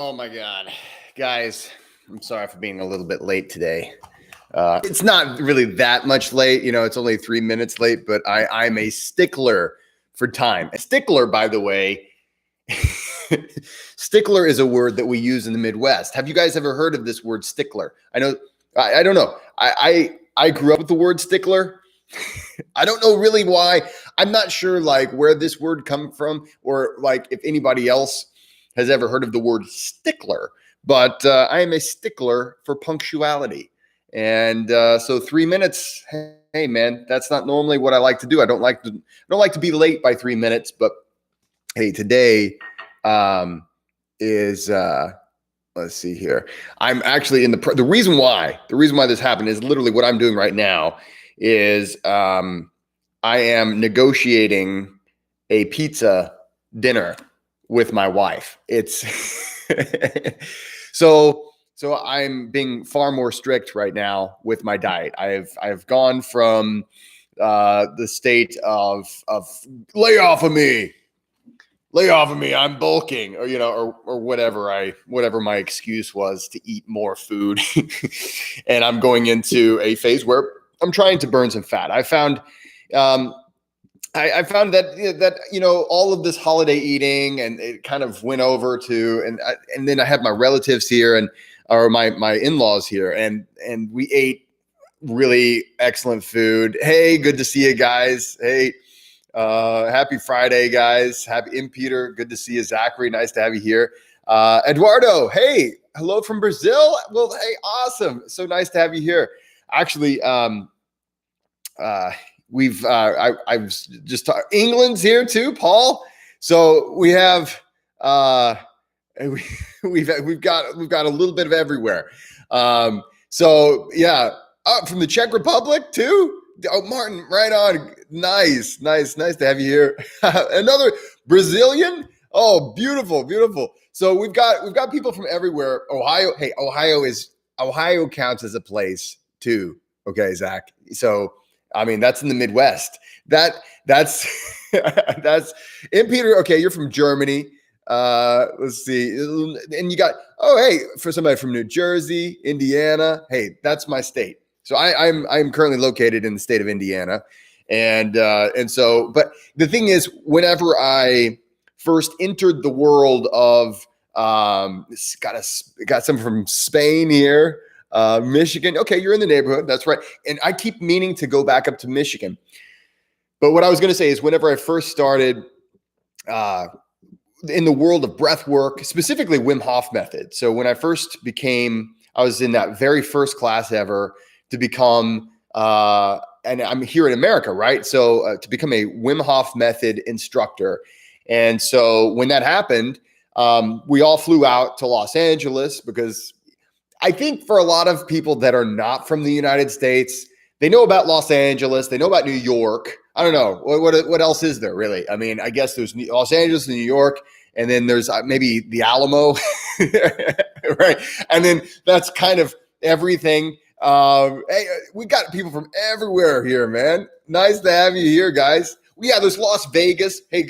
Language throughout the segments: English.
Oh my God. Guys, I'm sorry for being a little bit late today. It's not really that much late. It's only 3 minutes late, but I'm a stickler for time. A stickler, by the way, stickler is a word that we use in the Midwest. Have you guys ever heard of this word stickler? I don't know. I grew up with the word stickler. I don't know really why. I'm not sure like where this word come from or like if anybody else has ever heard of the word stickler, but I am a stickler for punctuality. And so 3 minutes, hey man, that's not normally what I like to do. I don't like to be late by 3 minutes, but hey, today is let's see here. I'm actually in the reason why this happened is literally what I'm doing right now is I am negotiating a pizza dinner with my wife. It's so I'm being far more strict right now with my diet. I've gone from the state of lay off of me, I'm bulking, or whatever my excuse was to eat more food. And I'm going into a phase where I'm trying to burn some fat. I found I found that all of this holiday eating and it kind of went over to and then I have my relatives here or my in-laws here and we ate really excellent food. Hey, good to see you guys. Hey, happy Friday, guys. Happy Peter. Good to see you, Zachary. Nice to have you here. Eduardo. Hey, hello from Brazil. Well, hey, awesome. So nice to have you here. Actually, I've just England's here too, Paul. So we have we've got a little bit of everywhere. So yeah, from the Czech Republic too. Oh, Martin, right on. Nice to have you here. Another Brazilian. Oh, beautiful. So we've got people from everywhere. Ohio. Hey, Ohio counts as a place too. Okay, Zach. So I mean, that's in the Midwest. That's in Peter. Okay, you're from Germany. Let's see. And you got, hey, for somebody from New Jersey, Indiana. Hey, that's my state. So I'm currently located in the state of Indiana. And so, but the thing is, whenever I first entered the world of got some from Spain here. Michigan. Okay, you're in the neighborhood. That's right. And I keep meaning to go back up to Michigan. But what I was going to say is whenever I first started in the world of breath work, specifically Wim Hof method. So when I first I was in that very first class ever to become, and I'm here in America, right? So to become a Wim Hof method instructor. And so when that happened, we all flew out to Los Angeles because I think for a lot of people that are not from the United States, they know about Los Angeles, they know about New York. I don't know what else is there really. I mean, I guess there's Los Angeles and New York, and then there's maybe the Alamo, right? And then that's kind of everything. Hey, we got people from everywhere here, man. Nice to have you here, guys. Yeah, there's Las Vegas. Hey,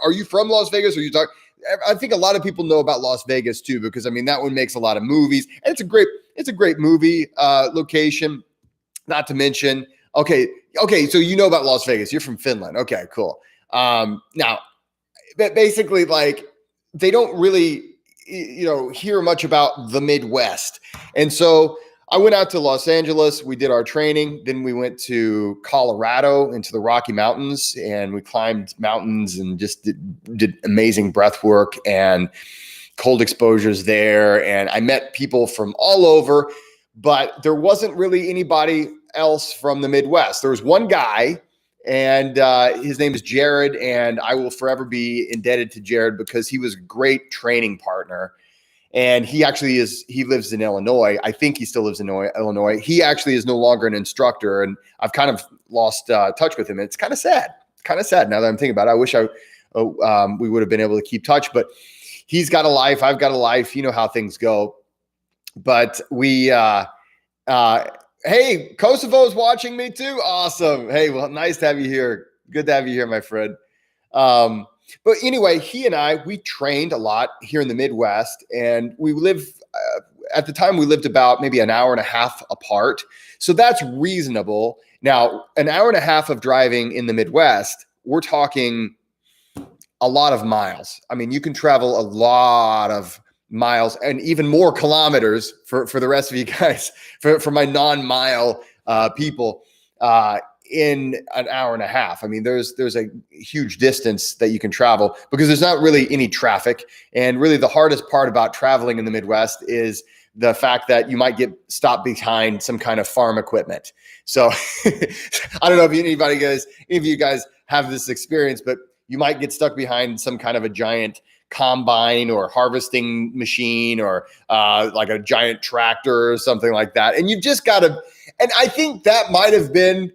are you from Las Vegas? Or you talk? I think a lot of people know about Las Vegas too, because I mean that one makes a lot of movies, and it's a great movie location. Not to mention, okay. So you know about Las Vegas. You're from Finland. Okay, cool. Now, basically, like they don't really, hear much about the Midwest, and so I went out to Los Angeles. We did our training. Then we went to Colorado into the Rocky Mountains, and we climbed mountains and just did amazing breath work and cold exposures there. And I met people from all over, but there wasn't really anybody else from the Midwest. There was one guy, and his name is Jared, and I will forever be indebted to Jared because he was a great training partner. And he lives in Illinois. I think he still lives in Illinois. He actually is no longer an instructor, and I've kind of lost touch with him. It's kind of sad now that I'm thinking about it. I wish we would have been able to keep touch, but he's got a life. I've got a life. You know how things go. But hey, Kosovo's watching me too. Awesome. Hey, well, nice to have you here. Good to have you here, my friend. But anyway, he and we trained a lot here in the Midwest, and we live, at the time we lived about maybe an hour and a half apart. So that's reasonable. Now, an hour and a half of driving in the Midwest, we're talking a lot of miles. I mean, you can travel a lot of miles and even more kilometers for the rest of you guys, for my non-mile people, in an hour and a half. I mean, there's a huge distance that you can travel because there's not really any traffic. And really the hardest part about traveling in the Midwest is the fact that you might get stopped behind some kind of farm equipment. So I don't know if any of you guys have this experience, but you might get stuck behind some kind of a giant combine or harvesting machine or like a giant tractor or something like that. And you've just got to, and I think that might have been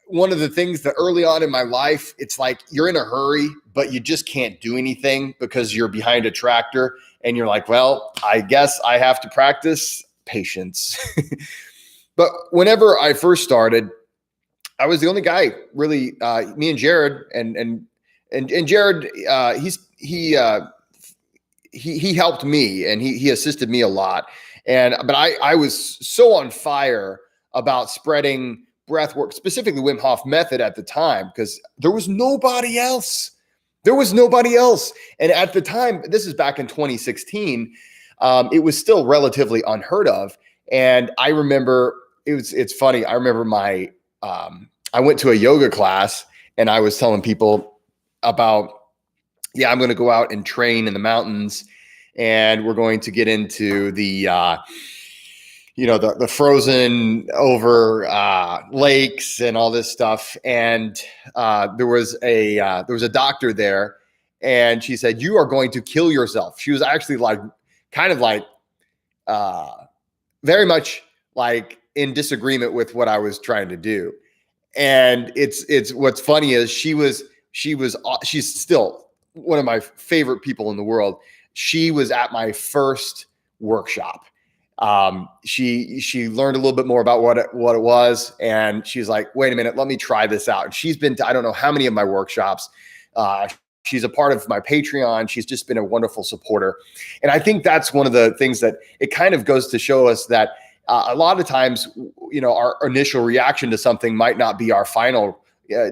one of the things that early on in my life, it's like you're in a hurry, but you just can't do anything because you're behind a tractor and you're like, well, I guess I have to practice patience. But whenever I first started, I was the only guy really, me and Jared and Jared, he helped me and he assisted me a lot. But I was so on fire about spreading breathwork, specifically Wim Hof method at the time, because there was nobody else. And at the time, this is back in 2016, it was still relatively unheard of. And I remember it's funny. I remember I went to a yoga class and I was telling people about, I'm going to go out and train in the mountains and we're going to get into the frozen over lakes and all this stuff. And there was a doctor there, and she said, "You are going to kill yourself." She was actually very much like in disagreement with what I was trying to do. And it's what's funny is she's still one of my favorite people in the world. She was at my first workshop. She learned a little bit more about what it was. And she's like, wait a minute, let me try this out. And she's been to, I don't know how many of my workshops. She's a part of my Patreon. She's just been a wonderful supporter. And I think that's one of the things that it kind of goes to show us that a lot of times, our initial reaction to something might not be our final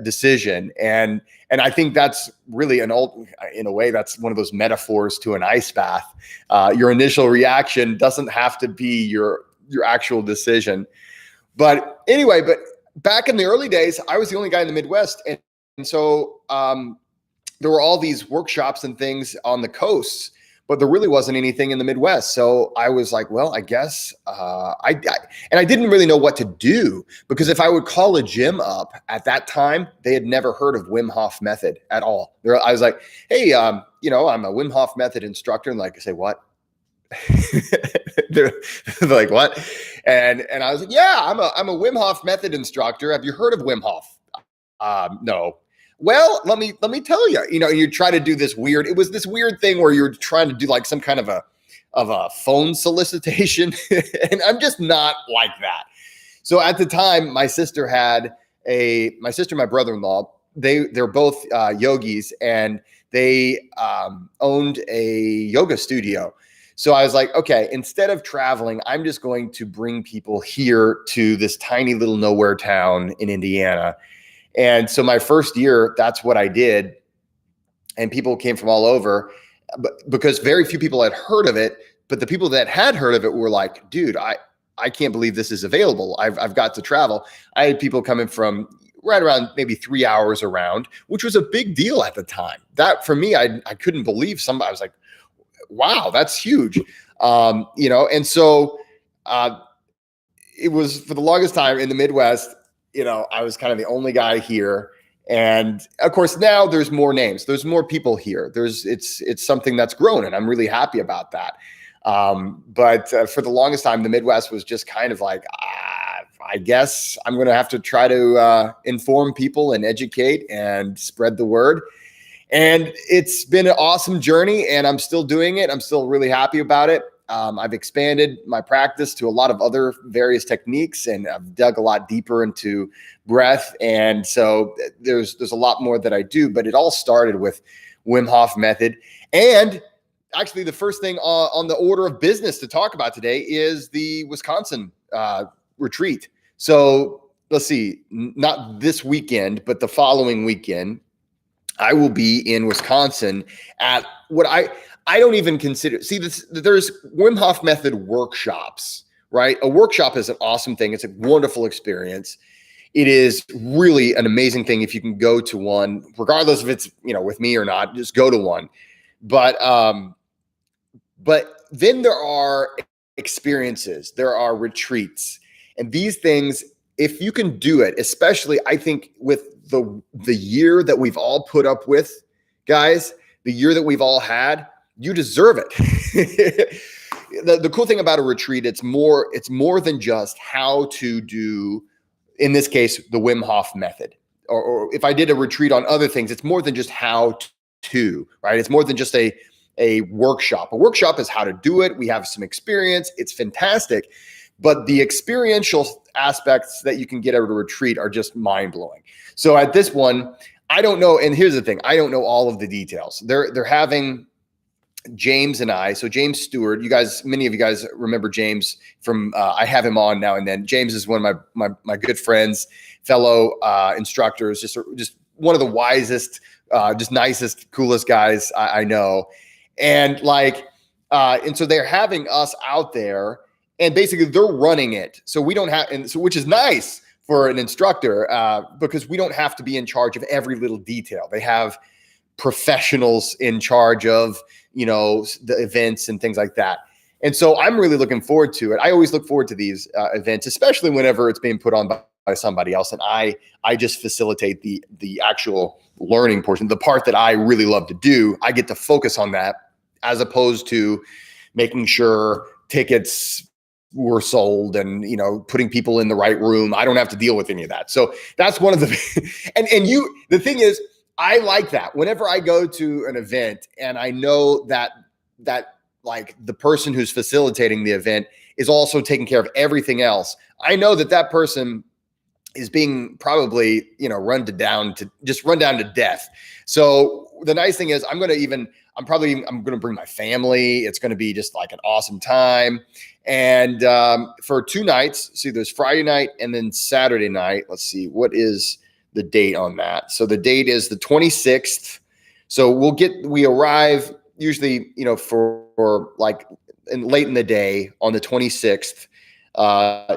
decision. And I think that's really in a way, that's one of those metaphors to an ice bath. Your initial reaction doesn't have to be your actual decision. But anyway, back in the early days, I was the only guy in the Midwest. And so there were all these workshops and things on the coasts, but there really wasn't anything in the Midwest. So I was like, well, I guess I didn't really know what to do, because if I would call a gym up at that time, they had never heard of Wim Hof method at all. I was like, hey, I'm a Wim Hof method instructor. And like, I say, what? They're like, what? And I was like, yeah, I'm a Wim Hof method instructor. Have you heard of Wim Hof? No. Well, let me tell you, you try to do this weird, it was this weird thing where you're trying to do like some kind of a phone solicitation. And I'm just not like that. So at the time, my sister and my brother-in-law, they're both yogis, and they owned a yoga studio. So I was like, okay, instead of traveling, I'm just going to bring people here to this tiny little nowhere town in Indiana. And so my first year, that's what I did. And people came from all over, because very few people had heard of it. But the people that had heard of it were like, dude, I can't believe this is available. I've got to travel. I had people coming from right around maybe 3 hours around, which was a big deal at the time. That for me, I couldn't believe somebody. I was like, wow, that's huge. And so it was, for the longest time in the Midwest, I was kind of the only guy here. And of course, now there's more names, there's more people here. It's something that's grown, and I'm really happy about that. But for the longest time, the Midwest was just kind of like, I guess I'm going to have to try to inform people and educate and spread the word. And it's been an awesome journey, and I'm still doing it. I'm still really happy about it. I've expanded my practice to a lot of other various techniques, and I've dug a lot deeper into breath. And so there's a lot more that I do, but it all started with Wim Hof method. And actually, the first thing on the order of business to talk about today is the Wisconsin retreat. So let's see, not this weekend, but the following weekend, I will be in Wisconsin at what I don't even consider. See, there's Wim Hof method workshops, right? A workshop is an awesome thing. It's a wonderful experience. It is really an amazing thing if you can go to one, regardless if it's, with me or not, just go to one. But then there are experiences, there are retreats, and these things, if you can do it, especially I think with the year that we've all put up with, guys, the year that we've all had, you deserve it. The cool thing about a retreat, it's more than just how to do, in this case, the Wim Hof method. Or if I did a retreat on other things, it's more than just how to, right? It's more than just a workshop. A workshop is how to do it. We have some experience. It's fantastic. But the experiential aspects that you can get out of a retreat are just mind-blowing. So at this one, I don't know. And here's the thing. I don't know all of the details. They're having James and I. So James Stewart, many of you guys remember James from, I have him on now and then. James is one of my good friends, fellow instructors, just one of the wisest, just nicest, coolest guys I know. And and so they're having us out there, and basically they're running it. So we don't have, which is nice for an instructor, because we don't have to be in charge of every little detail. They have professionals in charge of, the events and things like that. And so I'm really looking forward to it. I always look forward to these events, especially whenever it's being put on by somebody else. And I just facilitate the actual learning portion, the part that I really love to do. I get to focus on that, as opposed to making sure tickets were sold and, putting people in the right room. I don't have to deal with any of that. So that's one of the, the thing is, I like that whenever I go to an event and I know that the person who's facilitating the event is also taking care of everything else. I know that person is being probably, run down to death. So the nice thing is I'm going to bring my family. It's going to be just like an awesome time. And for 2 nights, see, there's Friday night and then Saturday night. Let's see, what is the date on that? So the date is the 26th. So we arrive usually, for late in the day on the 26th,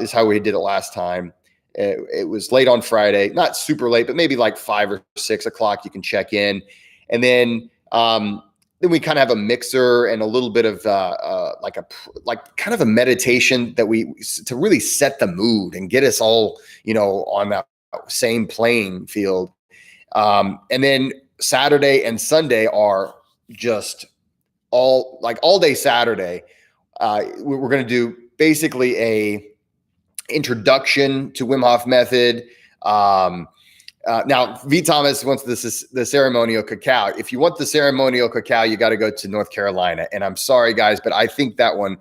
is how we did it last time. It was late on Friday, not super late, but maybe like 5 or 6 o'clock. You can check in, and then we kind of have a mixer and a little bit of kind of a meditation to really set the mood and get us all, on that same playing field. And then Saturday and Sunday are just all day Saturday. We're going to do basically a introduction to Wim Hof method. Now, V. Thomas wants the ceremonial cacao. If you want the ceremonial cacao, you got to go to North Carolina. And I'm sorry, guys, but I think that one,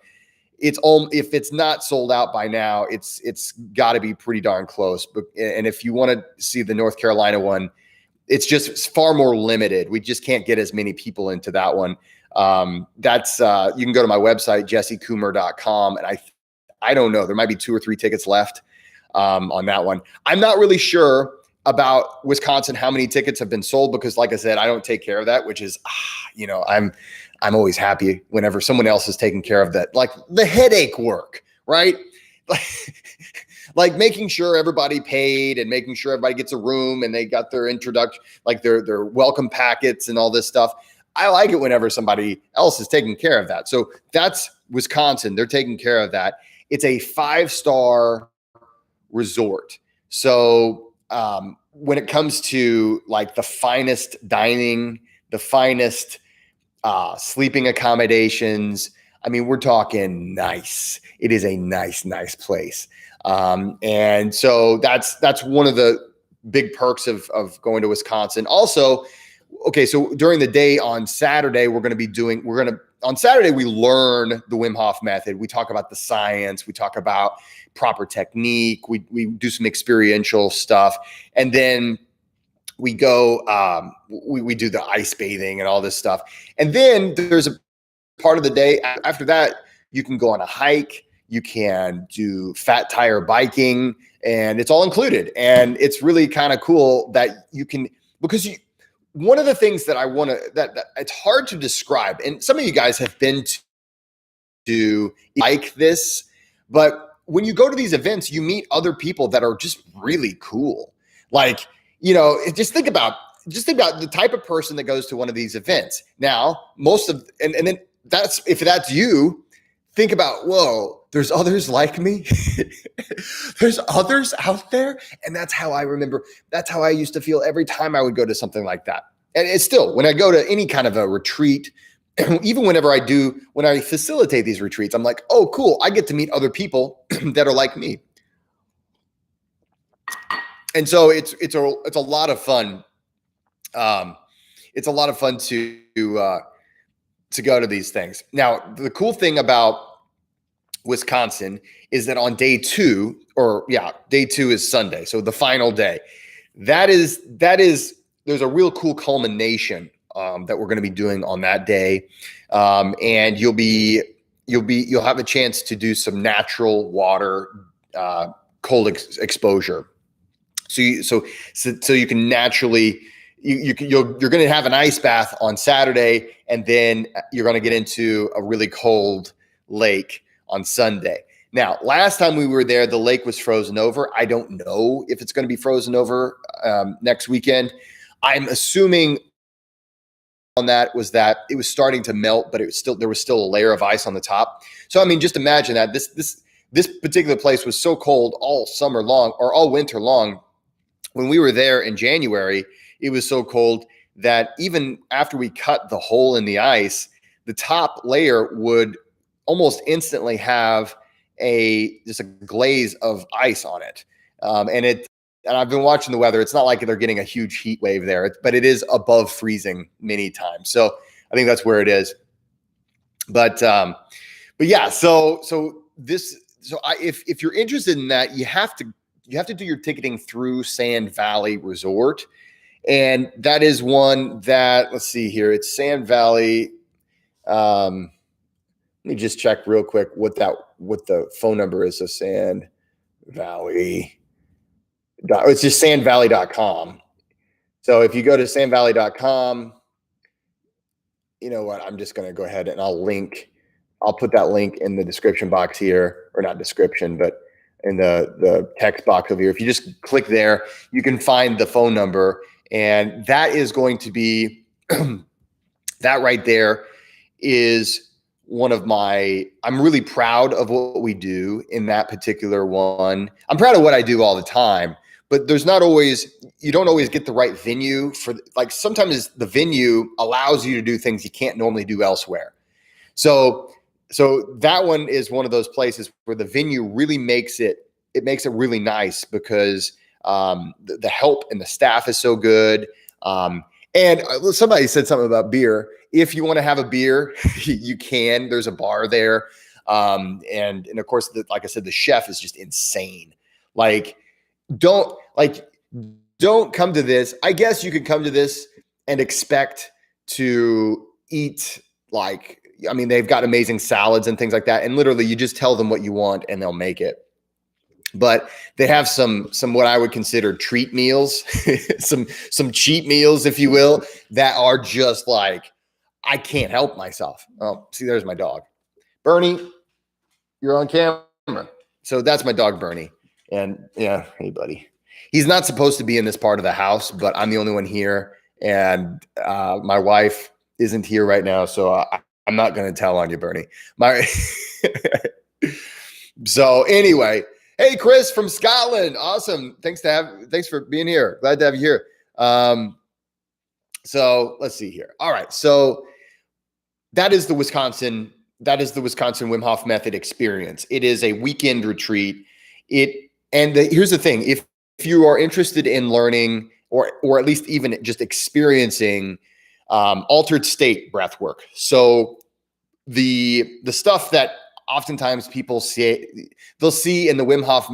if it's not sold out by now, it's got to be pretty darn close. And if you want to see the North Carolina one, it's far more limited. We just can't get as many people into that one. You can go to my website, jessecoomer.com, and I don't know, there might be 2 or 3 tickets left on that one. I'm not really sure about Wisconsin, how many tickets have been sold, because like I said, I don't take care of that, which is, I'm always happy whenever someone else is taking care of that, like the headache work, right? Like making sure everybody paid and making sure everybody gets a room and they got their introduction, like their welcome packets and all this stuff. I like it whenever somebody else is taking care of that. So that's Wisconsin. They're taking care of that. It's a 5-star resort. So when it comes to like the finest dining, the finest sleeping accommodations, I mean, we're talking nice. It is a nice place. And so that's one of the big perks of going to Wisconsin. Also, okay, so during the day on Saturday, on Saturday, we learn the Wim Hof method. We talk about the science. We talk about proper technique. We do some experiential stuff. And then we go, we do the ice bathing and all this stuff. And then there's a part of the day after that, you can go on a hike, you can do fat tire biking, and it's all included. And it's really kind of cool that you can, because one of the things that I want to, that it's hard to describe, and some of you guys have been to like this, but when you go to these events, you meet other people that are just really cool. Like, just think about the type of person that goes to one of these events. Now, and then if that's you, think about, whoa, there's others like me. There's others out there. And that's how I used to feel every time I would go to something like that. And it's still, when I go to any kind of a retreat, even when I facilitate these retreats, I'm like, oh, cool. I get to meet other people that are like me. And so it's a lot of fun. It's a lot of fun to go to these things. Now, the cool thing about Wisconsin is that on day 2 is Sunday. So the final day, there's a real cool culmination that we're going to be doing on that day. And you'll have a chance to do some natural water, cold exposure. So you can naturally, you're going to have an ice bath on Saturday, and then you're going to get into a really cold lake on Sunday. Now, last time we were there, the lake was frozen over. I don't know if it's going to be frozen over next weekend. I'm assuming on that it was starting to melt, but there was still a layer of ice on the top. So, I mean, just imagine that this particular place was so cold all summer long, or all winter long. When we were there in January, it was so cold that even after we cut the hole in the ice, the top layer would almost instantly have just a glaze of ice on it. And I've been watching the weather. It's not like they're getting a huge heat wave there, but it is above freezing many times. So I think that's where it is. But yeah, if you're interested in that, you have to do your ticketing through Sand Valley Resort. And that is one that, let's see here, it's Sand Valley. Let me just check real quick what the phone number is of Sand Valley. It's just sandvalley.com. So if you go to sandvalley.com, you know what, I'm just going to go ahead and I'll put that link in the description box here, or not description, but in the text box over here. If you just click there, you can find the phone number, and that is going to be that right there is one of I'm really proud of what we do in that particular one. I'm proud of what I do all the time, but you don't always get the right venue for, like, sometimes the venue allows you to do things you can't normally do elsewhere. So that one is one of those places where the venue really makes it really nice, because the help and the staff is so good. And somebody said something about beer. If you want to have a beer, you can. There's a bar there. And of course, like I said, the chef is just insane. Like, don't come to this. I guess you could come to this and expect to eat, they've got amazing salads and things like that. And literally you just tell them what you want and they'll make it. But they have some what I would consider treat meals, some cheat meals, if you will, that are just like, I can't help myself. Oh, see, there's my dog. Bernie, you're on camera. So that's my dog, Bernie. And yeah, hey, buddy. He's not supposed to be in this part of the house, but I'm the only one here. And my wife isn't here right now, so I'm not going to tell on you, Bernie. So anyway, hey, Chris from Scotland. Awesome. Thanks for being here. Glad to have you here. So let's see here. All right. So that is the Wisconsin Wim Hof method experience. It is a weekend retreat. Here's the thing. If you are interested in learning or at least even just experiencing altered state breath work. So the stuff that oftentimes people they'll see in the Wim Hof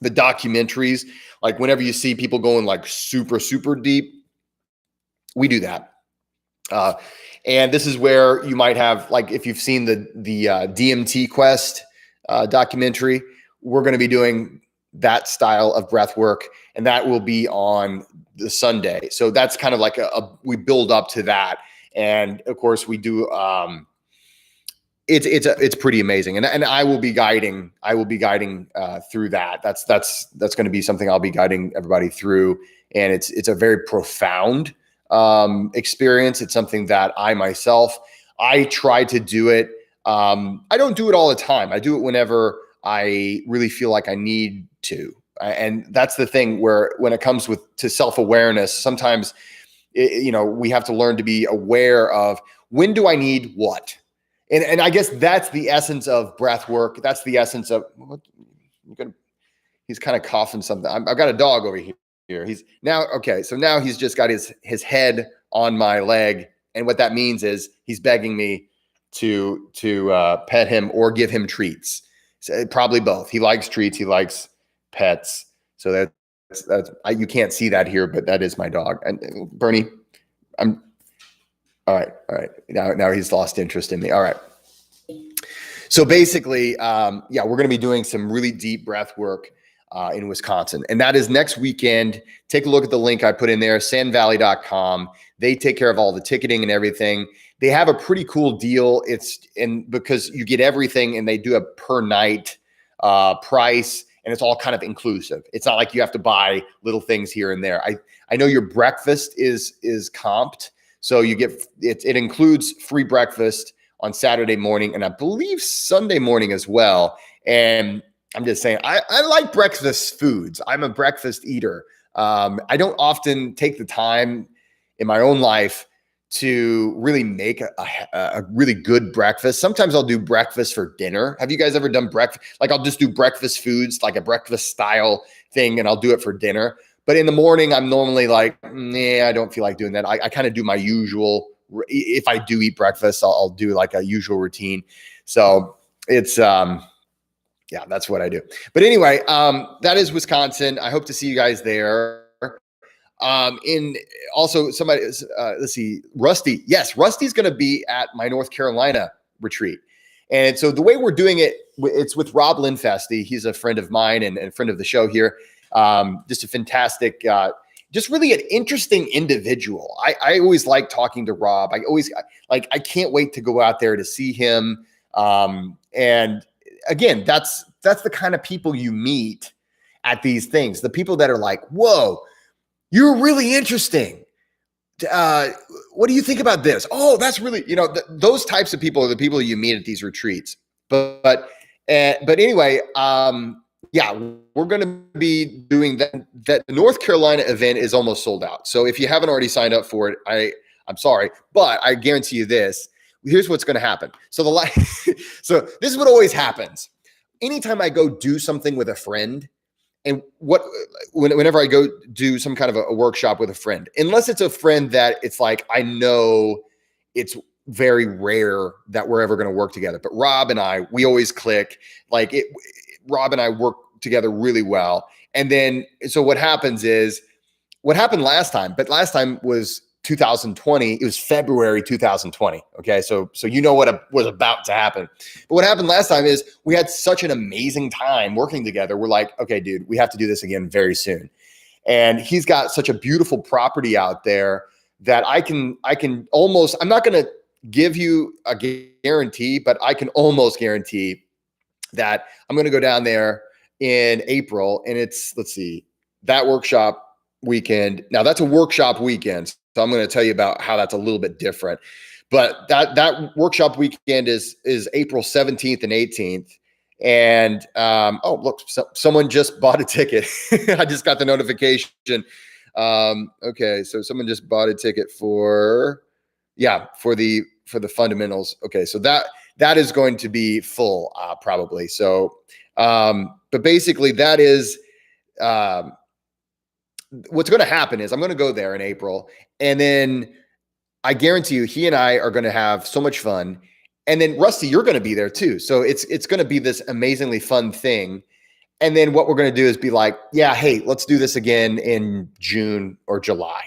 the documentaries, like whenever you see people going like super, super deep, we do that. And this is where you might have, like, if you've seen the DMT Quest documentary, we're going to be doing that style of breath work, and that will be on the Sunday. So that's kind of like we build up to that, and of course we do. It's pretty amazing, and I will be guiding through that. That's going to be something I'll be guiding everybody through, and it's a very profound experience. It's something that I try to do it. I don't do it all the time. I do it whenever I really feel like I need to. And that's the thing where when it comes to self-awareness, sometimes, we have to learn to be aware of when do I need what? And I guess that's the essence of breath work. That's the essence of, he's kind of coughing something. I've got a dog over here. He's now, okay. So now he's just got his head on my leg. And what that means is he's begging me to pet him or give him treats. So probably both. He likes treats. He likes pets. So that's you can't see that here, but that is my dog. And Bernie, all right. Now he's lost interest in me. All right. So basically, we're going to be doing some really deep breath work in Wisconsin, and that is next weekend. Take a look at the link I put in there, sandvalley.com. They take care of all the ticketing and everything. They have a pretty cool deal. Because you get everything, and they do a per night price, and it's all kind of inclusive. It's not like you have to buy little things here and there. I know your breakfast is comped. So you get it includes free breakfast on Saturday morning, and I believe Sunday morning as well. And I'm just saying, I like breakfast foods. I'm a breakfast eater. I don't often take the time in my own life to really make a really good breakfast. Sometimes I'll do breakfast for dinner. Have you guys ever done breakfast? Like I'll just do breakfast foods, like a breakfast style thing, and I'll do it for dinner. But in the morning, I'm normally like, I don't feel like doing that. I kind of do my usual. If I do eat breakfast, I'll do like a usual routine. So it's, that's what I do. But anyway, that is Wisconsin. I hope to see you guys there. Also somebody, let's see, Rusty. Yes, Rusty's going to be at my North Carolina retreat. And so the way we're doing it, it's with Rob Linfesti. He's a friend of mine and a friend of the show here. Just a fantastic, just really an interesting individual. I always like talking to Rob. I can't wait to go out there to see him. And again, that's the kind of people you meet at these things. The people that are like, whoa, you're really interesting. What do you think about this? Oh, that's really, those types of people are the people you meet at these retreats. But anyway, we're going to be doing that. That North Carolina event is almost sold out. So if you haven't already signed up for it, I'm sorry, but I guarantee you this. Here's what's going to happen. So so this is what always happens. Anytime I go do something with a friend, and whenever I go do some kind of a workshop with a friend, unless it's a friend that it's like, I know it's very rare that we're ever going to work together. But Rob and we always click. Rob and I work together really well. And then, so what happened last time, but last time was 2020. It was February 2020. Okay. So what was about to happen. But what happened last time is we had such an amazing time working together. We're like, okay, dude, we have to do this again very soon. And he's got such a beautiful property out there that I can almost, I'm not going to give you a guarantee, but I can almost guarantee that I'm going to go down there in April, and it's, let's see, that workshop weekend. Now that's a workshop weekend. So I'm going to tell you about how that's a little bit different, but that workshop weekend is April 17th and 18th. And, look, someone just bought a ticket. I just got the notification. Okay. So someone just bought a ticket for the fundamentals. Okay. So that is going to be full, probably. So, but basically that is, what's going to happen is I'm going to go there in April, and then I guarantee you, he and I are going to have so much fun. And then Rusty, you're going to be there too. So it's going to be this amazingly fun thing. And then what we're going to do is be like, yeah, hey, let's do this again in June or July.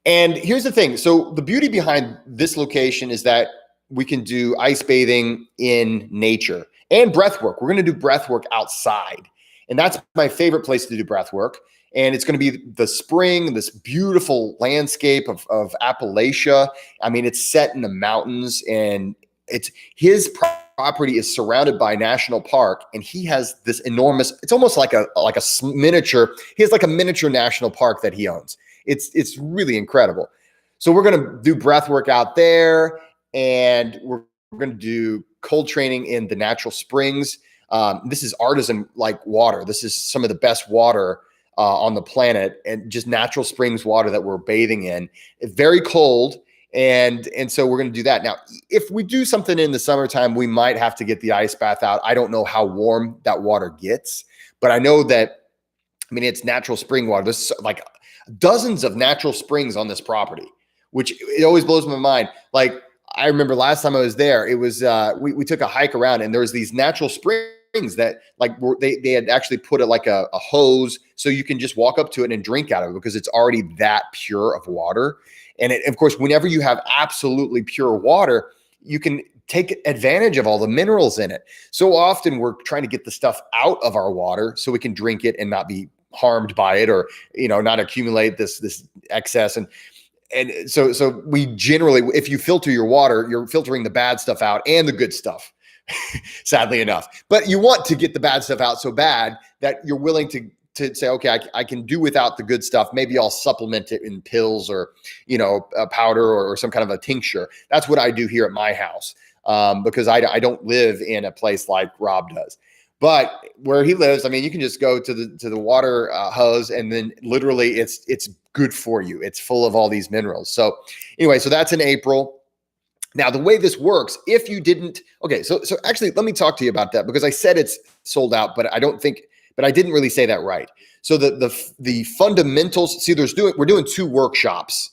And here's the thing. So the beauty behind this location is that we can do ice bathing in nature and breath work. We're going to do breath work outside. And that's my favorite place to do breath work. And it's going to be the spring, this beautiful landscape of Appalachia. I mean, it's set in the mountains, and his property is surrounded by national park, and he has this enormous, it's almost like a miniature, he has like a miniature national park that he owns. It's really incredible. So we're going to do breath work out there, and we're going to do cold training in the natural springs. This is artisan like water. This is some of the best water on the planet, and just natural springs water that we're bathing in. It's very cold. And so we're going to do that. Now, if we do something in the summertime, we might have to get the ice bath out. I don't know how warm that water gets, but I know that, I mean, it's natural spring water. There's like dozens of natural springs on this property, which it always blows my mind. Like, I remember last time I was there, it was, we took a hike around, and there was these natural springs that like they had actually put it like a hose, so you can just walk up to it and drink out of it because it's already that pure of water. And of course, whenever you have absolutely pure water, you can take advantage of all the minerals in it. So often we're trying to get the stuff out of our water so we can drink it and not be harmed by it, or, not accumulate this excess. And so we generally, if you filter your water, you're filtering the bad stuff out and the good stuff, sadly enough. But you want to get the bad stuff out so bad that you're willing to say, okay, I can do without the good stuff. Maybe I'll supplement it in pills or, a powder or some kind of a tincture. That's what I do here at my house, because I don't live in a place like Rob does. But where he lives, I mean, you can just go to the water hose, and then literally it's good for you. It's full of all these minerals. So anyway, so that's in April. Now, the way this works, if you didn't, okay, so actually, let me talk to you about that, because I said it's sold out, but I didn't really say that right. So the fundamentals, see, we're doing 2 workshops.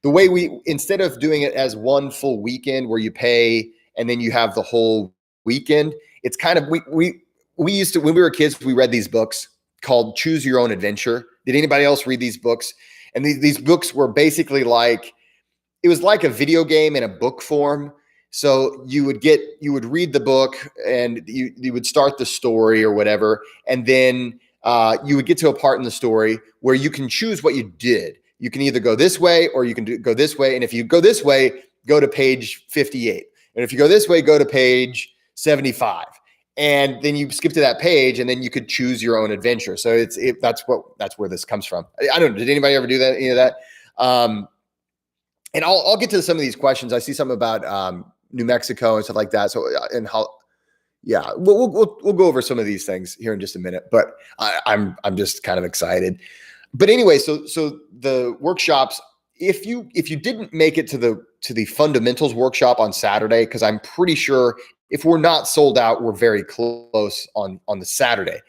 The way instead of doing it as one full weekend where you pay and then you have the whole weekend, it's kind of, we used to, when we were kids, we read these books called Choose Your Own Adventure. Did anybody else read these books? And these books were basically like, it was like a video game in a book form. So you would read the book, and you would start the story or whatever. And then you would get to a part in the story where you can choose what you did. You can either go this way or you can go this way. And if you go this way, go to page 58. And if you go this way, go to page 75. And then you skip to that page, and then you could choose your own adventure. So that's where this comes from. I don't know. Did anybody ever do that? Any of that? And I'll get to some of these questions. I see something about New Mexico and stuff like that. So we'll go over some of these things here in just a minute. But I'm just kind of excited. But anyway, so the workshops, if you didn't make it to the fundamentals workshop on Saturday, because I'm pretty sure if we're not sold out, we're very close on the Saturday.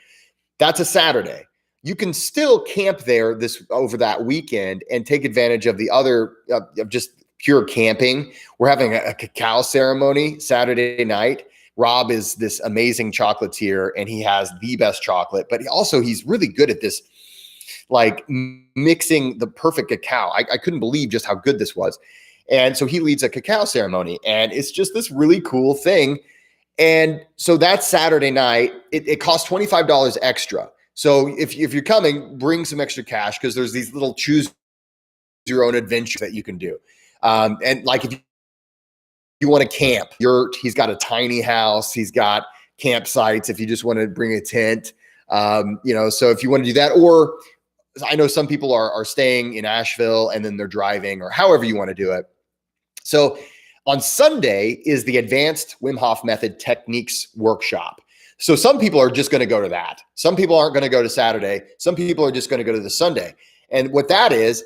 That's a Saturday. You can still camp there over that weekend and take advantage of the other of just pure camping. We're having a cacao ceremony Saturday night. Rob is this amazing chocolatier, and he has the best chocolate, but he's really good at this, like mixing the perfect cacao. I couldn't believe just how good this was. And so he leads a cacao ceremony, and it's just this really cool thing. And so that's Saturday night. It costs $25 extra. So if you're coming, bring some extra cash, because there's these little choose your own adventure that you can do. And like if you want to camp, he's got a tiny house. He's got campsites if you just want to bring a tent. So if you want to do that, or I know some people are staying in Asheville and then they're driving, or however you want to do it. So on Sunday is the Advanced Wim Hof Method Techniques Workshop. So some people are just going to go to that. Some people aren't going to go to Saturday. Some people are just going to go to the Sunday. And what that is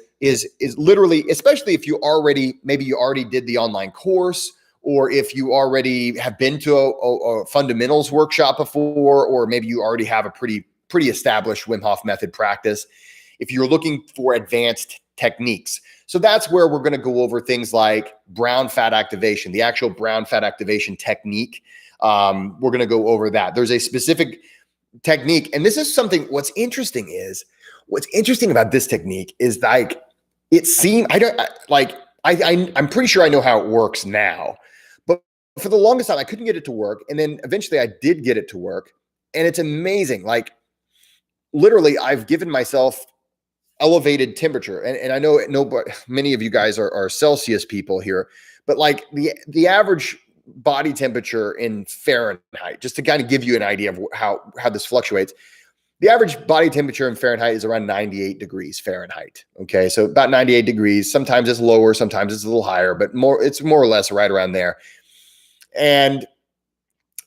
literally, especially if you already did the online course, or if you already have been to a fundamentals workshop before, or maybe you already have a pretty established Wim Hof method practice. If you're looking for advanced techniques. So that's where we're going to go over things like brown fat activation, the actual brown fat activation technique. We're going to go over that. There's a specific technique. And this is something, what's interesting about this technique is like, it seemed, I'm pretty sure I know how it works now, but for the longest time, I couldn't get it to work. And then eventually I did get it to work, and it's amazing. Like literally I've given myself elevated temperature. And I know many of you guys are Celsius people here, but like the average body temperature in Fahrenheit, just to kind of give you an idea of how this fluctuates. The average body temperature in Fahrenheit is around 98 degrees Fahrenheit. Okay. So about 98 degrees. Sometimes it's lower, sometimes it's a little higher, but it's more or less right around there. And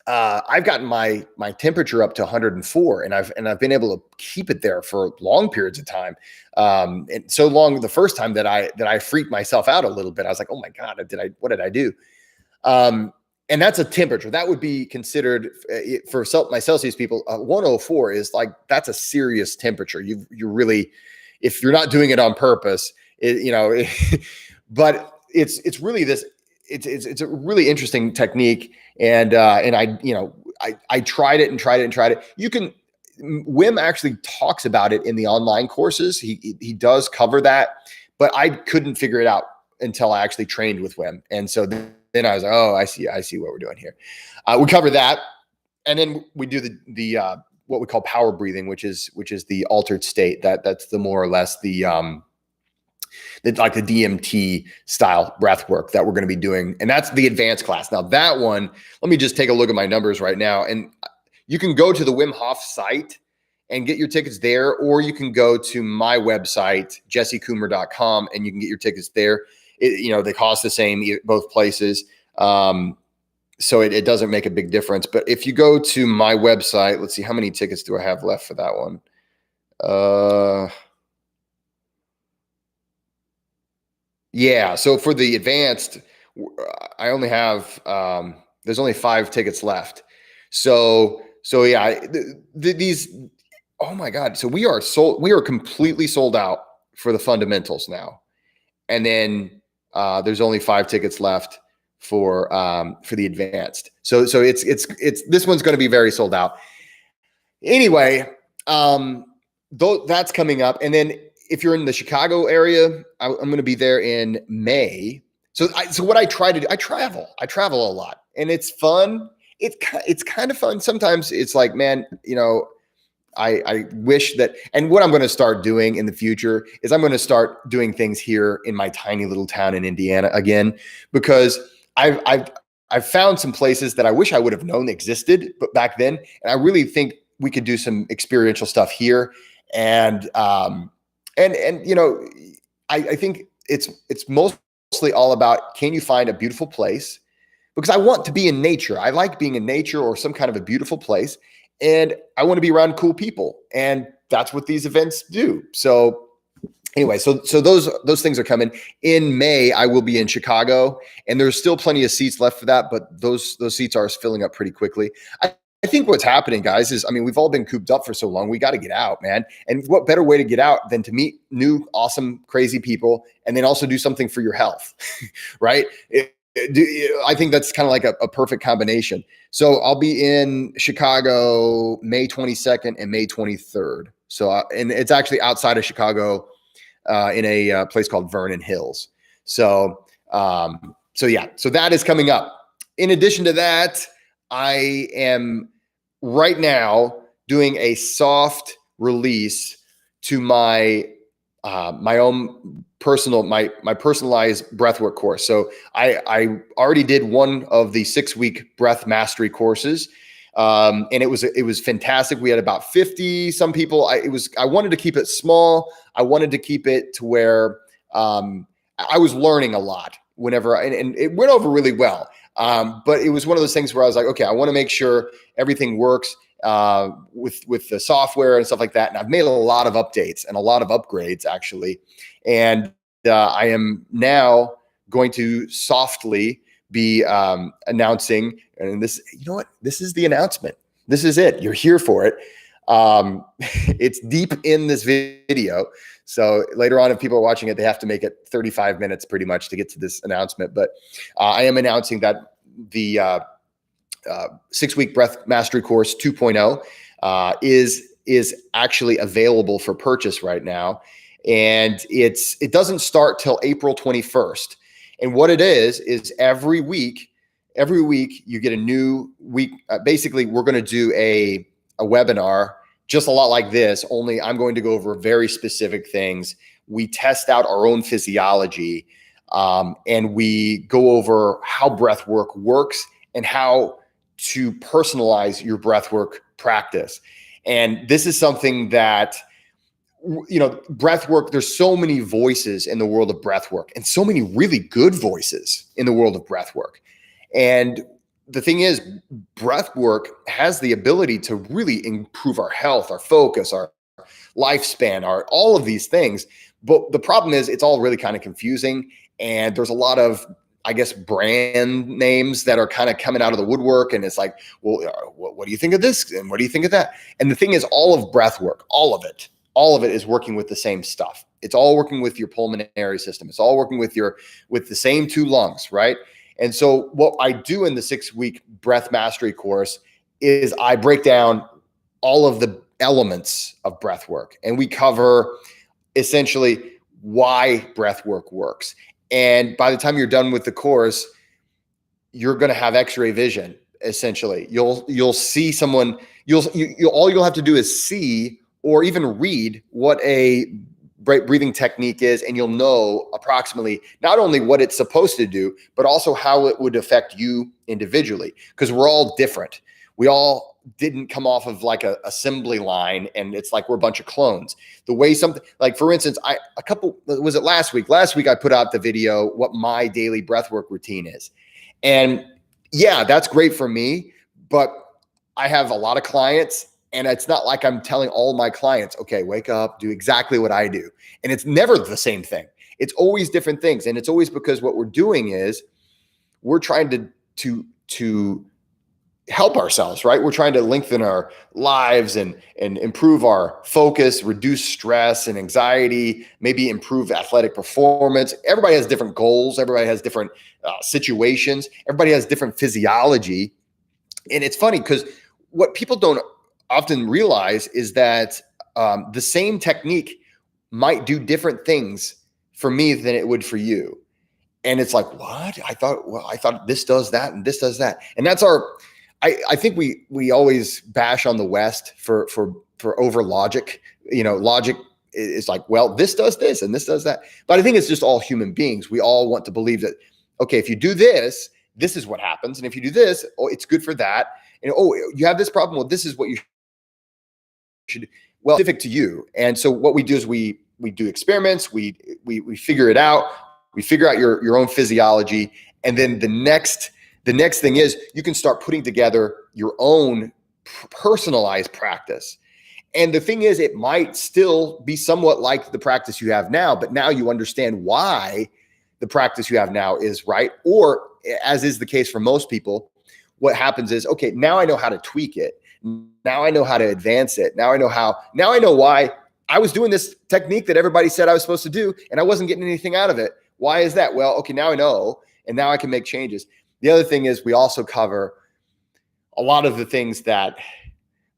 I've gotten my temperature up to 104, and I've been able to keep it there for long periods of time. And so long, the first time that I freaked myself out a little bit, I was like, oh my God, what did I do? And that's a temperature that would be considered for my Celsius people. 104 is like, that's a serious temperature. You really, if you're not doing it on purpose, but it's really this. It's a really interesting technique, and I tried it and tried it and tried it. You can. Wim actually talks about it in the online courses. He does cover that, but I couldn't figure it out until I actually trained with Wim, and so then I was like, oh, I see what we're doing here. We cover that, and then we do the what we call power breathing, which is the altered state. That's the more or less like the DMT style breath work that we're going to be doing. And that's the advanced class. Now that one, let me just take a look at my numbers right now. And you can go to the Wim Hof site and get your tickets there, or you can go to my website, jessecoomer.com, and you can get your tickets there. They cost the same, both places. So it doesn't make a big difference. But if you go to my website, let's see, how many tickets do I have left for that one? Yeah. So for the advanced, I only have, there's only 5 tickets left. So yeah, these, oh my God. So we are completely sold out for the fundamentals now. And then, there's only 5 tickets left for the advanced. So it's this one's going to be very sold out. Anyway, though that's coming up. And then if you're in the Chicago area, I'm going to be there in May. So what I try to do, I travel a lot, and it's fun. It's kind of fun. Sometimes it's like, man, I wish that, and what I'm going to start doing in the future is I'm going to start doing things here in my tiny little town in Indiana again, because I've found some places that I wish I would have known existed, but back then, and I really think we could do some experiential stuff here. And I think it's mostly all about, can you find a beautiful place? Because I want to be in nature. I like being in nature or some kind of a beautiful place. And I want to be around cool people. And that's what these events do. So anyway, so those things are coming. In May, I will be in Chicago, and there's still plenty of seats left for that, but those seats are filling up pretty quickly. I think what's happening, guys, is, we've all been cooped up for so long. We got to get out, man. And what better way to get out than to meet new, awesome, crazy people, and then also do something for your health, right? I think that's kind of like a perfect combination. So I'll be in Chicago May 22nd and May 23rd. So, and it's actually outside of Chicago, in a place called Vernon Hills. So yeah, so that is coming up. In addition to that, I am right now doing a soft release to my own my personalized breathwork course. So I already did one of the 6-week breath mastery courses. And it was fantastic. We had about 50 some people. I wanted to keep it small. I wanted to keep it to where I was learning a lot whenever, and it went over really well. But it was one of those things where I was like, okay, I want to make sure everything works with the software and stuff like that. And I've made a lot of updates and a lot of upgrades, actually. And I am now going to softly be announcing, and this, you know what? This is the announcement. This is it. You're here for it. It's deep in this video. So later on, if people are watching it, they have to make it 35 minutes pretty much to get to this announcement. But I am announcing that the 6-week breath mastery course 2.0 is actually available for purchase right now. And it doesn't start till April 21st. And what it is every week you get a new week. Basically, we're going to do a webinar just a lot like this, only I'm going to go over very specific things. We test out our own physiology, and we go over how breath work works and how to personalize your breath work practice. And this is something that, breath work, there's so many voices in the world of breath work and so many really good voices in the world of breath work. And the thing is, breath work has the ability to really improve our health, our focus, our lifespan, all of these things. But the problem is it's all really kind of confusing. And there's a lot of, I guess, brand names that are kind of coming out of the woodwork. And it's like, well, what do you think of this? And what do you think of that? And the thing is, all of breath work, all of it is working with the same stuff. It's all working with your pulmonary system. It's all working with the same two lungs, right? And so what I do in the 6-week breath mastery course is I break down all of the elements of breath work, and we cover essentially why breath work works. And by the time you're done with the course, you're going to have x-ray vision. Essentially, you'll see someone, all you'll have to do is see or even read what a breathing technique is, and you'll know approximately not only what it's supposed to do, but also how it would affect you individually, because we're all different. We all didn't come off of like a assembly line, and it's like we're a bunch of clones. The way something, like for instance, was it last week? Last week I put out the video, what my daily breathwork routine is. And yeah, that's great for me, but I have a lot of clients, and it's not like I'm telling all my clients, okay, wake up, do exactly what I do. And it's never the same thing. It's always different things. And it's always because what we're doing is we're trying to help ourselves, right? We're trying to lengthen our lives and improve our focus, reduce stress and anxiety, maybe improve athletic performance. Everybody has different goals. Everybody has different situations. Everybody has different physiology. And it's funny because what people don't often realize is that the same technique might do different things for me than it would for you. And it's like, what? I thought this does that and this does that. And that's I think we always bash on the West for over logic. Logic is like, well, this does this and this does that. But I think it's just all human beings. We all want to believe that, okay, if you do this, this is what happens. And if you do this, oh, it's good for that. And oh, you have this problem. Well, this is what you should, well, specific to you. And so what we do is we do experiments, we figure it out, we figure out your own physiology. And then the next thing is you can start putting together your own personalized practice. And the thing is, it might still be somewhat like the practice you have now, but now you understand why the practice you have now is right. Or as is the case for most people, what happens is, okay, now I know how to tweak it. Now I know how to advance it. Now I know why I was doing this technique that everybody said I was supposed to do, and I wasn't getting anything out of it. Why is that? Well, okay, now I know, and now I can make changes. The other thing is we also cover a lot of the things that,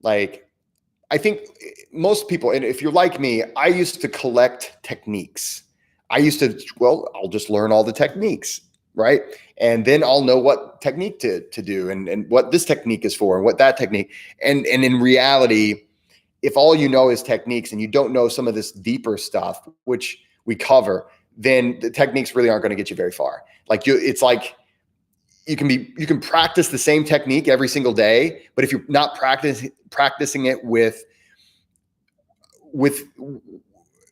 like, I think most people, and if you're like me, I used to collect techniques. I'll just learn all the techniques, right? And then I'll know what technique to do and what this technique is for and what that technique. And in reality, if all you know is techniques and you don't know some of this deeper stuff, which we cover, then the techniques really aren't going to get you very far. It's like you can practice the same technique every single day, but if you're not practicing it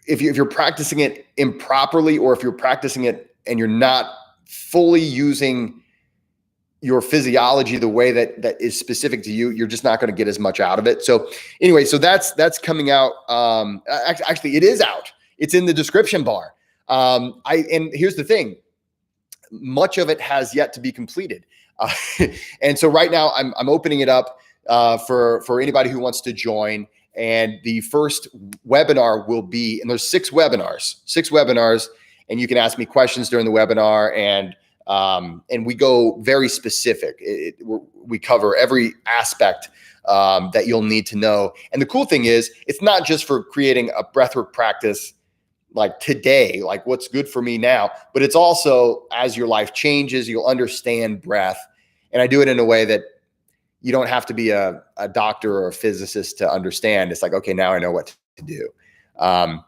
if you're practicing it improperly, or if you're practicing it and you're not fully using your physiology the way that is specific to you, you're just not going to get as much out of it. So anyway, so that's coming out. Actually, it is out. It's in the description bar. And here's the thing. Much of it has yet to be completed. And so right now I'm opening it up for anybody who wants to join. And the first webinar will be, and there's 6 webinars, and you can ask me questions during the webinar, and And we go very specific. We cover every aspect that you'll need to know. And the cool thing is, it's not just for creating a breathwork practice like today, like what's good for me now, but it's also as your life changes, you'll understand breath. And I do it in a way that you don't have to be a doctor or a physicist to understand. It's like, okay, now I know what to do.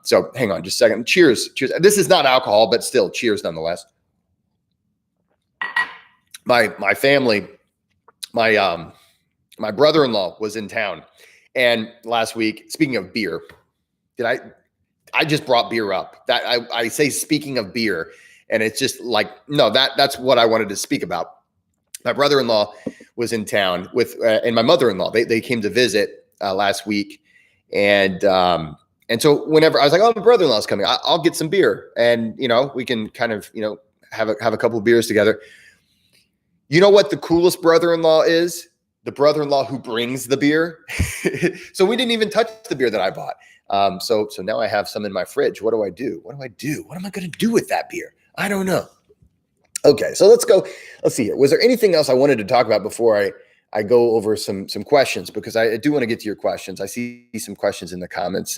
So hang on just a second. Cheers. Cheers. This is not alcohol, but still cheers nonetheless. My family, my brother-in-law was in town, and last week, speaking of beer, I just brought beer up. That I say, speaking of beer, and it's just like, no, that's what I wanted to speak about. My brother-in-law was in town with, and my mother-in-law, they came to visit last week. And so whenever I was like, oh, my brother-in-law's coming, I'll get some beer, and, we can kind of, have a couple of beers together. You know what the coolest brother-in-law is? The brother-in-law who brings the beer. So we didn't even touch the beer that I bought. So now I have some in my fridge. What do I do? What am I going to do with that beer? I don't know. Okay, so let's go. Let's see here. Was there anything else I wanted to talk about before I go over some questions? Because I do want to get to your questions. I see some questions in the comments.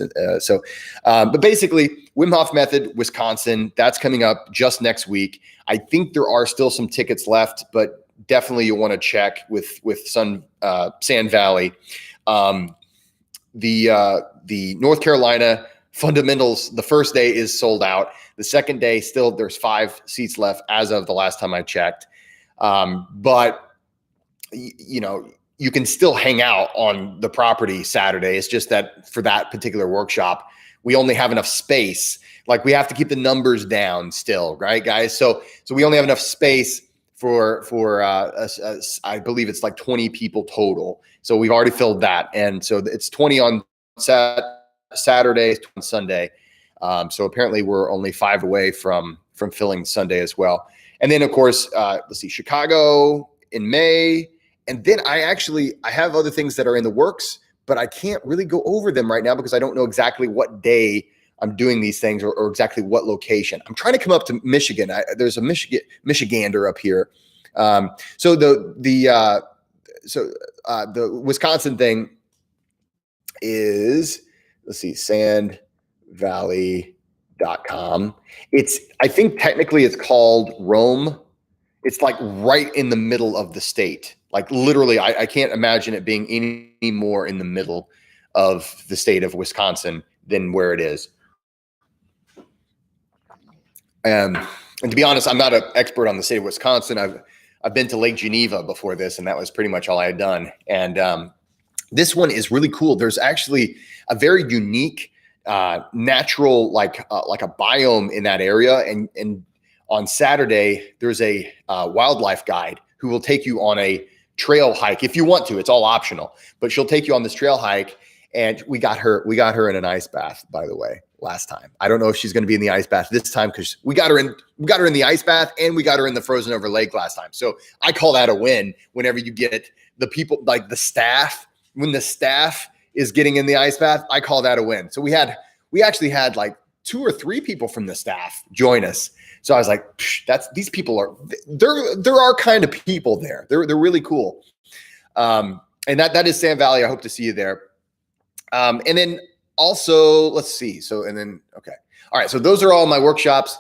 But basically, Wim Hof Method, Wisconsin, that's coming up just next week. I think there are still some tickets left, but definitely you'll want to check with Sand Valley. The North Carolina fundamentals, the first day is sold out. The second day, still there's 5 seats left as of the last time I checked. But you can still hang out on the property Saturday. It's just that for that particular workshop, we only have enough space. Like, we have to keep the numbers down still, right, guys? So we only have enough space for I believe it's like 20 people total. So we've already filled that, and so it's 20 on Saturday, on Sunday. So apparently we're only 5 away from filling Sunday as well. And then, of course, let's see, Chicago in May. And then I have other things that are in the works, but I can't really go over them right now because I don't know exactly what day I'm doing these things or exactly what location. I'm trying to come up to Michigan. There's a Michigander up here. So the Wisconsin thing is, let's see, sandvalley.com. I think technically it's called Rome. It's like right in the middle of the state. Like, literally, I can't imagine it being any more in the middle of the state of Wisconsin than where it is. And to be honest, I'm not an expert on the state of Wisconsin. I've been to Lake Geneva before this, and that was pretty much all I had done. And this one is really cool. There's actually a very unique natural, like a biome in that area. And on Saturday, there's a wildlife guide who will take you on a trail hike if you want to. It's all optional, but she'll take you on this trail hike. And we got her in an ice bath, by the way, last time. I don't know if she's going to be in the ice bath this time, because we got her in the ice bath, and we got her in the frozen over lake last time. So I call that a win whenever you get the people, like the staff, when the staff is getting in the ice bath, I call that a win. So we actually had like 2 or 3 people from the staff join us. So I was like, these people there are kind of people there. They're really cool. And that is Sand Valley. I hope to see you there. And then also, let's see. Okay. All right. So those are all my workshops.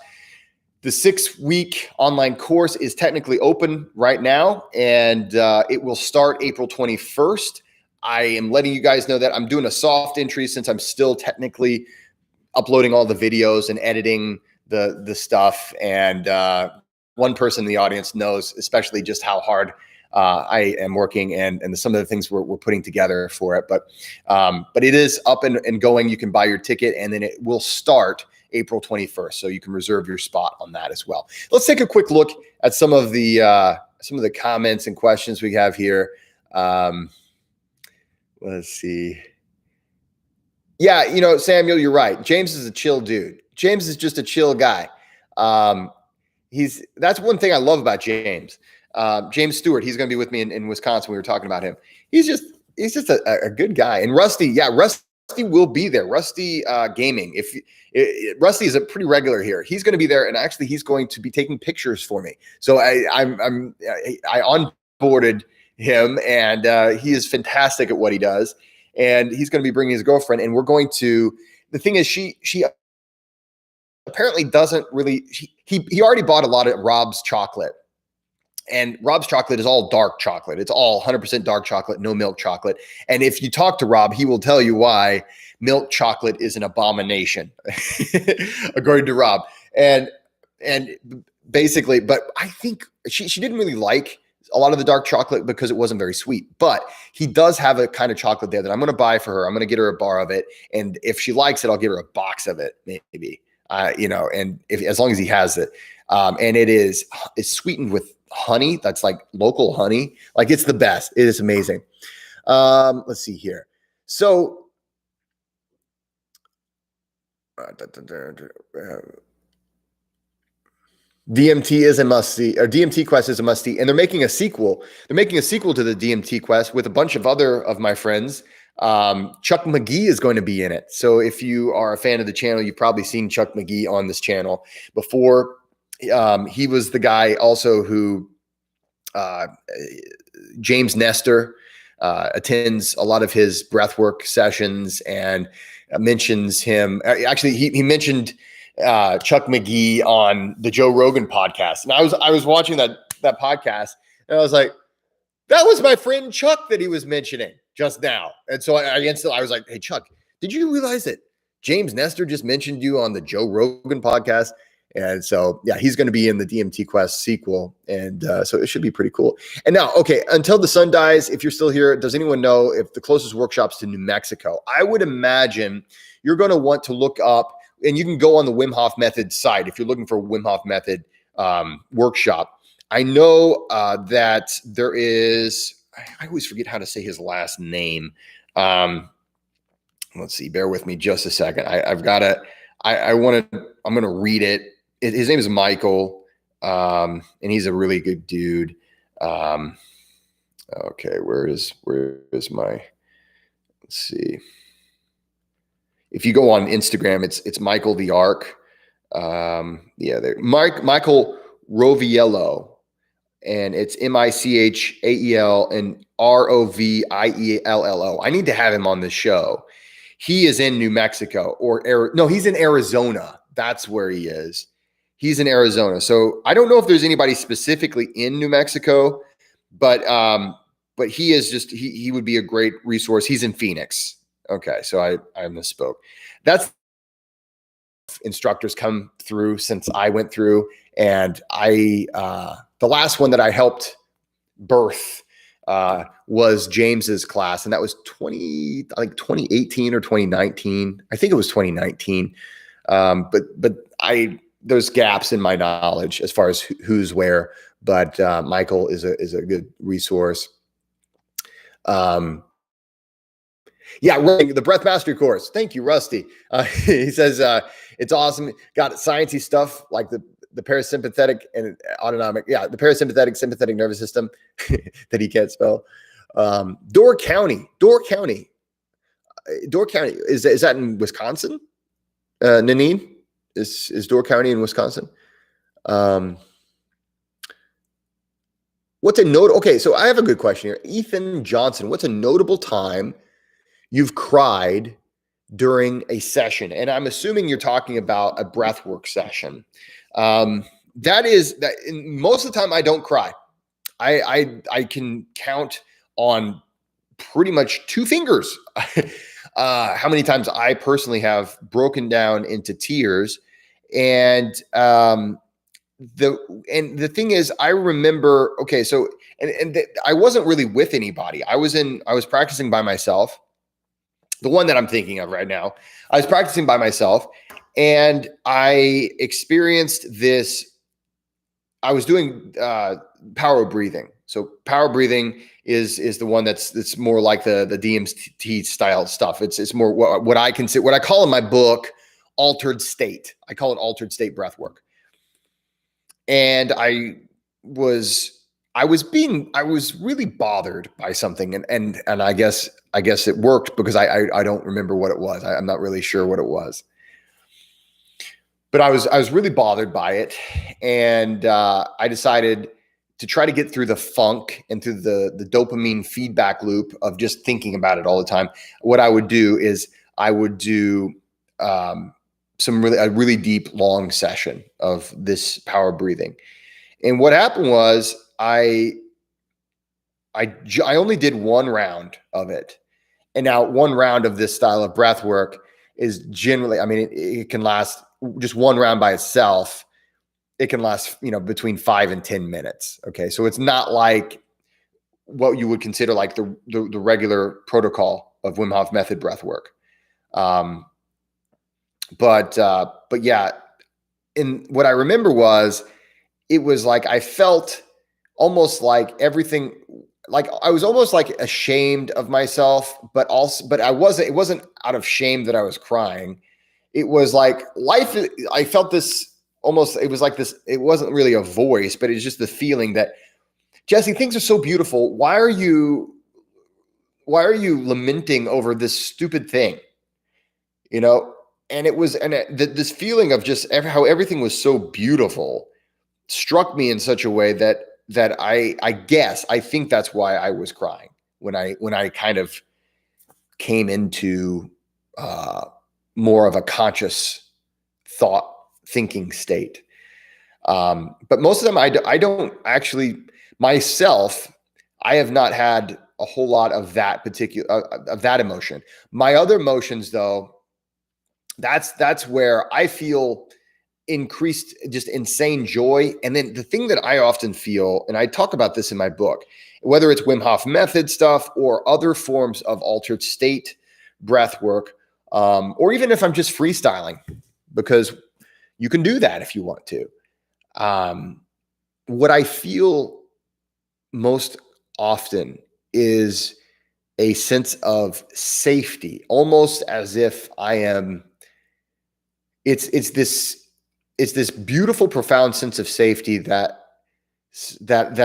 The 6-week online course is technically open right now, and it will start April 21st. I am letting you guys know that I'm doing a soft entry since I'm still technically uploading all the videos and editing the stuff. And one person in the audience knows especially just how hard I am working and some of the things we're putting together for it. But it is up and going. You can buy your ticket, and then it will start April 21st. So you can reserve your spot on that as well. Let's take a quick look at some of the comments and questions we have here. Let's see. Yeah, Samuel, you're right. James is a chill dude. James is just a chill guy. That's one thing I love about James. James Stewart, he's going to be with me in Wisconsin. We were talking about him. He's just a good guy. And Rusty, will be there. Rusty Gaming. Rusty is a pretty regular here. He's going to be there, and actually, he's going to be taking pictures for me. So I onboarded him, and he is fantastic at what he does. And he's going to be bringing his girlfriend, and we're going to. The thing is, she apparently doesn't really. He already bought a lot of Rob's chocolate. And Rob's chocolate is all dark chocolate. It's all 100% dark chocolate, no milk chocolate. And if you talk to Rob, he will tell you why milk chocolate is an abomination, according to Rob. And basically, but I think she didn't really like a lot of the dark chocolate because it wasn't very sweet. But he does have a kind of chocolate there that I'm going to buy for her. I'm going to get her a bar of it. And if she likes it, I'll give her a box of it, maybe. And as long as he has it. And it's sweetened with honey. That's like local honey. Like it's the best. It is amazing. Let's see here. So DMT is a must-see, or DMT Quest is a must-see, and they're making a sequel. They're making a sequel to the DMT Quest with a bunch of other of my friends. Chuck McGee is going to be in it. So if you are a fan of the channel, you've probably seen Chuck McGee on this channel before. He was the guy also who James Nestor attends a lot of his breathwork sessions and mentions him. Actually, he mentioned Chuck McGee on the Joe Rogan podcast, and I was watching that podcast, and I was like, that was my friend Chuck that he was mentioning just now. And so I was like, hey Chuck, did you realize that James Nestor just mentioned you on the Joe Rogan podcast? And so, yeah, he's going to be in the DMT Quest sequel. And so it should be pretty cool. And now, okay, Until the Sun Dies, if you're still here, does anyone know if the closest workshop's to New Mexico? I would imagine you're going to want to look up, and you can go on the Wim Hof Method site if you're looking for a Wim Hof Method workshop. I know that there is, I always forget how to say his last name. Let's see, bear with me just a second. I'm going to read it. His name is Michael, and he's a really good dude. Okay, where is my? Let's see. If you go on Instagram, it's Michael the Ark. Michael Roviello, and it's Michael and Roviello. I need to have him on the show. He is in New Mexico he's in Arizona. That's where he is. He's in Arizona. So I don't know if there's anybody specifically in New Mexico, but he is he would be a great resource. He's in Phoenix. Okay. So I misspoke. That's instructors come through since I went through, and the last one that I helped birth was James's class, and that was 2018 or 2019. I think it was 2019. But there's gaps in my knowledge as far as who's where. But Michael is a good resource. Running the Breath Mastery course. Thank you, Rusty. He says it's awesome. Got sciencey stuff like the parasympathetic and autonomic. Yeah, the parasympathetic, sympathetic nervous system that he can't spell. Door County. Is that in Wisconsin? Nanine? Is Door County in Wisconsin? What's a note? Okay, so I have a good question here. Ethan Johnson, what's a notable time you've cried during a session? And I'm assuming you're talking about a breathwork session. That most of the time I don't cry. I can count on pretty much two fingers how many times I personally have broken down into tears. And the thing is, I remember, okay, so I wasn't really with anybody. I was practicing by myself. The one that I'm thinking of right now, I was practicing by myself, and I experienced this. I was doing power breathing. So power breathing is the one that's more like the DMT style stuff. It's more what I call in my book altered state. I call it altered state breath work. And I I was really bothered by something, and I guess it worked because I don't remember what it was. I'm not really sure what it was, but I was really bothered by it, and I decided to try to get through the funk and through the dopamine feedback loop of just thinking about it all the time. What I would do is I would do a really deep, long session of this power breathing. And what happened was I only did one round of it. And now one round of this style of breath work is generally, I mean, it can last just one round by itself. It can last, between 5 and 10 minutes. Okay. So it's not like what you would consider like the regular protocol of Wim Hof method breath work. But yeah, and what I remember was, it was like, I felt almost like everything, like I was almost like ashamed of myself, but it wasn't out of shame that I was crying. It was like I felt this almost, it was like this, it wasn't really a voice, but it's just the feeling that, Jesse, things are so beautiful. Why are you lamenting over this stupid thing? And it was, this feeling of just how everything was so beautiful struck me in such a way that I think that's why I was crying when I kind of came into more of a conscious thinking state. But most of them, I don't actually myself. I have not had a whole lot of that of that emotion. My other emotions, though, that's where I feel increased, just insane joy. And then the thing that I often feel, and I talk about this in my book, whether it's Wim Hof method stuff or other forms of altered state breath work, or even if I'm just freestyling, because you can do that if you want to. What I feel most often is a sense of safety, almost as if I am, it's this beautiful, profound sense of safety that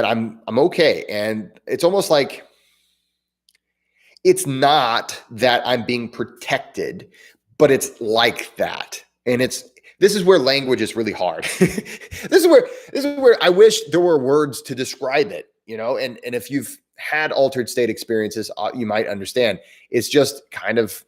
I'm okay. And it's almost like, it's not that I'm being protected, but it's like that. And this is where language is really hard. This is where I wish there were words to describe it, and if you've had altered state experiences, you might understand. It's just kind of,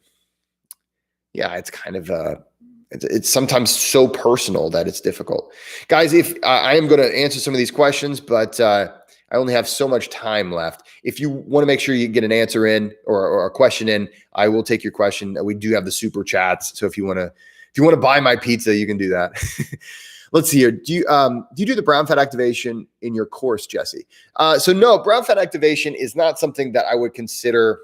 it's sometimes so personal that it's difficult. Guys, if I am going to answer some of these questions, but I only have so much time left. If you want to make sure you get an answer in or a question in, I will take your question. We do have the super chats, so if you want to buy my pizza, you can do that. Let's see here. Do you do the brown fat activation in your course, Jesse? So no, brown fat activation is not something that I would consider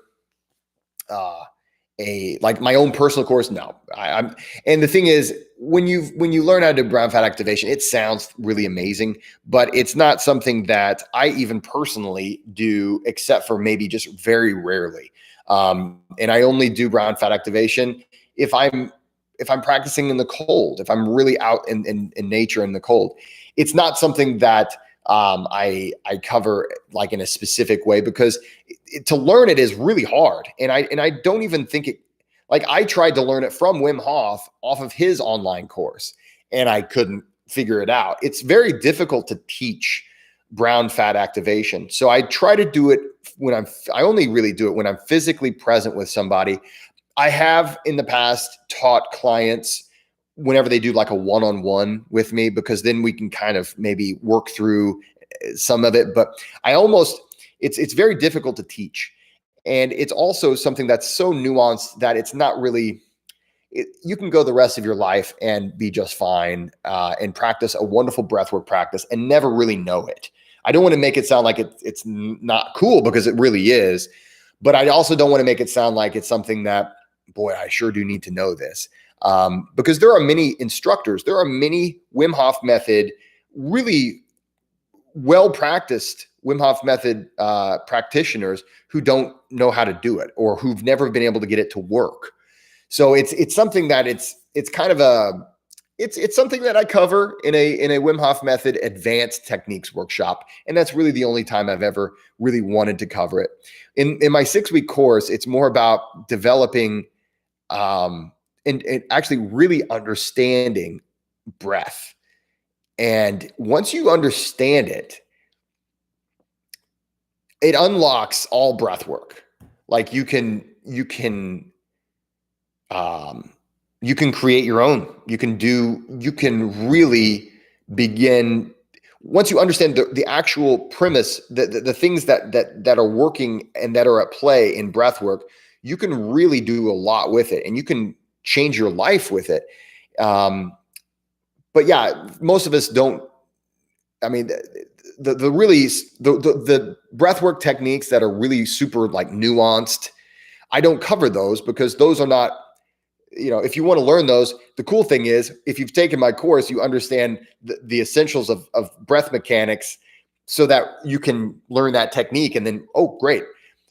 like my own personal course. No, and the thing is, when you learn how to do brown fat activation, it sounds really amazing, but it's not something that I even personally do, except for maybe just very rarely. And I only do brown fat activation if I'm practicing in the cold, if I'm really out in nature in the cold. It's not something that I cover like in a specific way, because to learn it is really hard. And I don't even think it, like, I tried to learn it from Wim Hof off of his online course, and I couldn't figure it out. It's very difficult to teach brown fat activation. So I try to do it I only really do it when I'm physically present with somebody. I have in the past taught clients whenever they do like a one-on-one with me, because then we can kind of maybe work through some of it. But it's very difficult to teach. And it's also something that's so nuanced that it's not really, you can go the rest of your life and be just fine and practice a wonderful breathwork practice and never really know it. I don't want to make it sound like it's not cool, because it really is. But I also don't want to make it sound like it's something that, boy, I sure do need to know this. Because there are many instructors, there are many Wim Hof method, really well-practiced Wim Hof method practitioners who don't know how to do it, or who've never been able to get it to work. So it's something that it's kind of it's something that I cover in a Wim Hof Method Advanced Techniques workshop, and that's really the only time I've ever really wanted to cover it. In my 6-week course, it's more about developing and actually really understanding breath. And once you understand it, it unlocks all breath work. Like you can create your own. You can really begin once you understand the actual premise, the things that are working and that are at play in breath work, you can really do a lot with it, and you can change your life with it. But yeah, most of us don't. I mean, the breathwork techniques that are really super like nuanced, I don't cover those because those are not, if you want to learn those, the cool thing is if you've taken my course, you understand the essentials of breath mechanics so that you can learn that technique. And then, oh, great.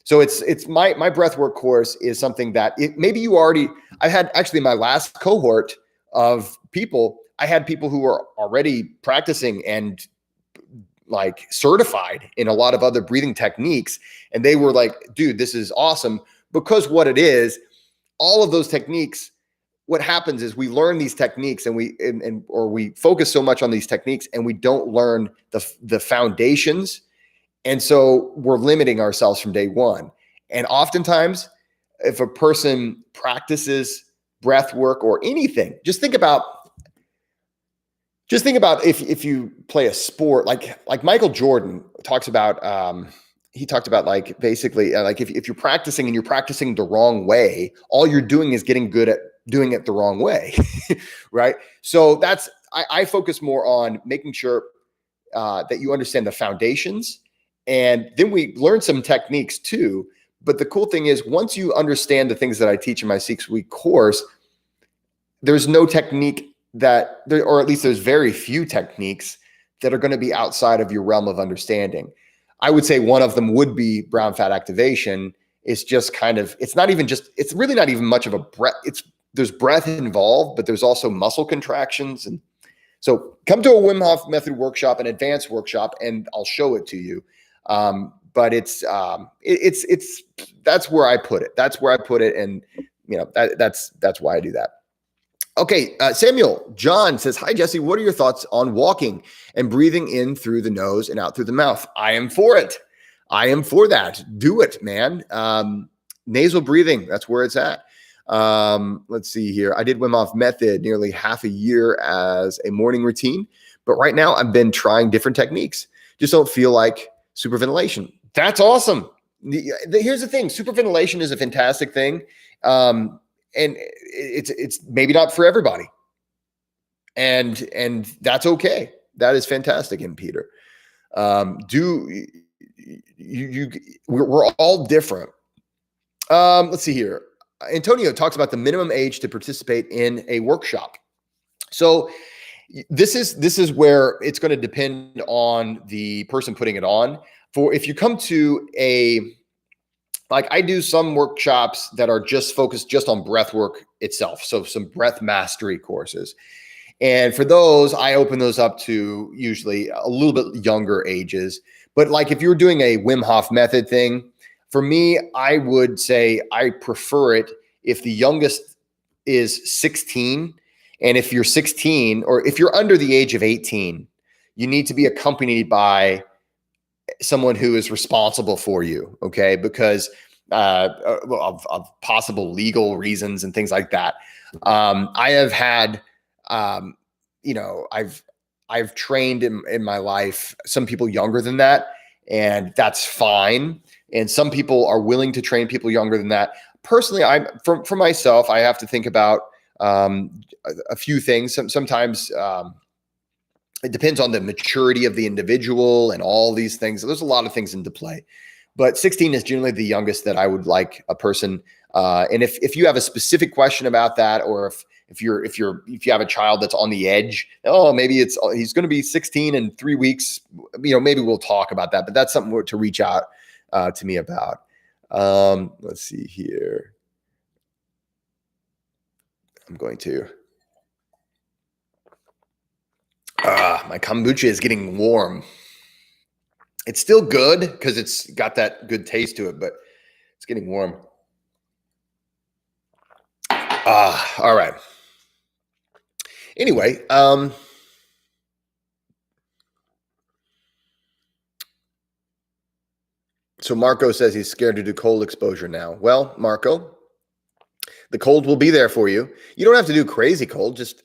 So it's my breathwork course is something that maybe you already, I had actually my last cohort of people, I had people who were already practicing and like certified in a lot of other breathing techniques. And they were like, dude, this is awesome. Because what it is, all of those techniques, what happens is we learn these techniques and we focus so much on these techniques and we don't learn the foundations. And so we're limiting ourselves from day one. And oftentimes, if a person practices breath work or anything, just think about if you play a sport like Michael Jordan talks about. He talked about like basically like if you're practicing and you're practicing the wrong way, all you're doing is getting good at doing it the wrong way, right? So I focus more on making sure that you understand the foundations, and then we learn some techniques too. But the cool thing is once you understand the things that I teach in my 6-week course, there's no technique or at least there's very few techniques that are going to be outside of your realm of understanding. I would say one of them would be brown fat activation. It's just it's really not even much of a breath. There's breath involved, but there's also muscle contractions. And so come to a Wim Hof Method workshop, an advanced workshop, and I'll show it to you. But it's that's where I put it. That's where I put it. And that's why I do that. Okay, Samuel John says, hi, Jesse. What are your thoughts on walking and breathing in through the nose and out through the mouth? I am for it. I am for that. Do it, man. Nasal breathing, that's where it's at. Let's see here. I did Wim Hof Method nearly half a year as a morning routine, but right now I've been trying different techniques. Just don't feel like superventilation. That's awesome. Here's the thing. Superventilation is a fantastic thing. And it's maybe not for everybody. And that's okay. That is fantastic. And Peter, we're all different. Let's see here. Antonio talks about the minimum age to participate in a workshop. So this is where it's going to depend on the person putting it on. For if you come to like I do some workshops that are just focused just on breath work itself. So some breath mastery courses. And for those, I open those up to usually a little bit younger ages. But like if you're doing a Wim Hof Method thing, for me, I would say I prefer it if the youngest is 16. And if you're 16 or if you're under the age of 18, you need to be accompanied by someone who is responsible for you, okay? Because of possible legal reasons and things like that. I have had, I've trained in my life some people younger than that, and that's fine. And some people are willing to train people younger than that. Personally, for myself, I have to think about a few things. Sometimes it depends on the maturity of the individual and all these things. There's a lot of things into play, but 16 is generally the youngest that I would like a person. And if you have a specific question about that, or if you have a child that's on the edge, maybe he's going to be 16 in 3 weeks, maybe we'll talk about that, but that's something to reach out to me about. Let's see here. I'm going to. My kombucha is getting warm. It's still good because it's got that good taste to it, but it's getting warm. All right. Anyway, so Marco says he's scared to do cold exposure now. Well, Marco, the cold will be there for you. You don't have to do crazy cold. Just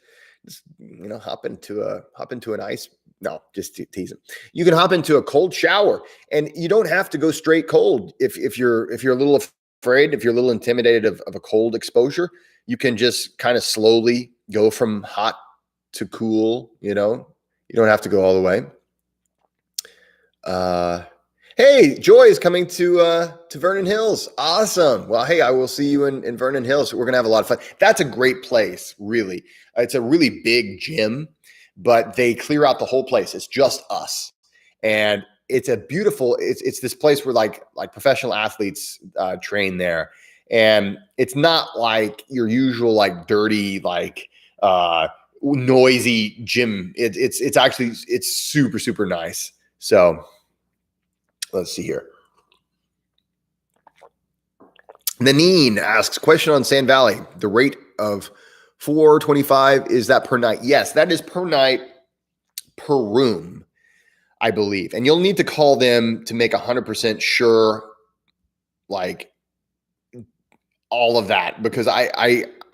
hop into an ice. No, just teasing. You can hop into a cold shower, and you don't have to go straight cold. If you're a little afraid, if you're a little intimidated of a cold exposure, you can just kind of slowly go from hot to cool. You don't have to go all the way. Hey, Joy is coming to Vernon Hills. Awesome. Well, hey, I will see you in Vernon Hills. We're gonna have a lot of fun. That's a great place, really. It's a really big gym, but they clear out the whole place. It's just us, and it's a beautiful. It's this place where like professional athletes train there, and it's not like your usual like dirty noisy gym. It's actually super super nice. So. Let's see here. Nanine asks, question on Sand Valley. The rate of $425, is that per night? Yes, that is per night per room, I believe. And you'll need to call them to make 100% sure, like all of that, because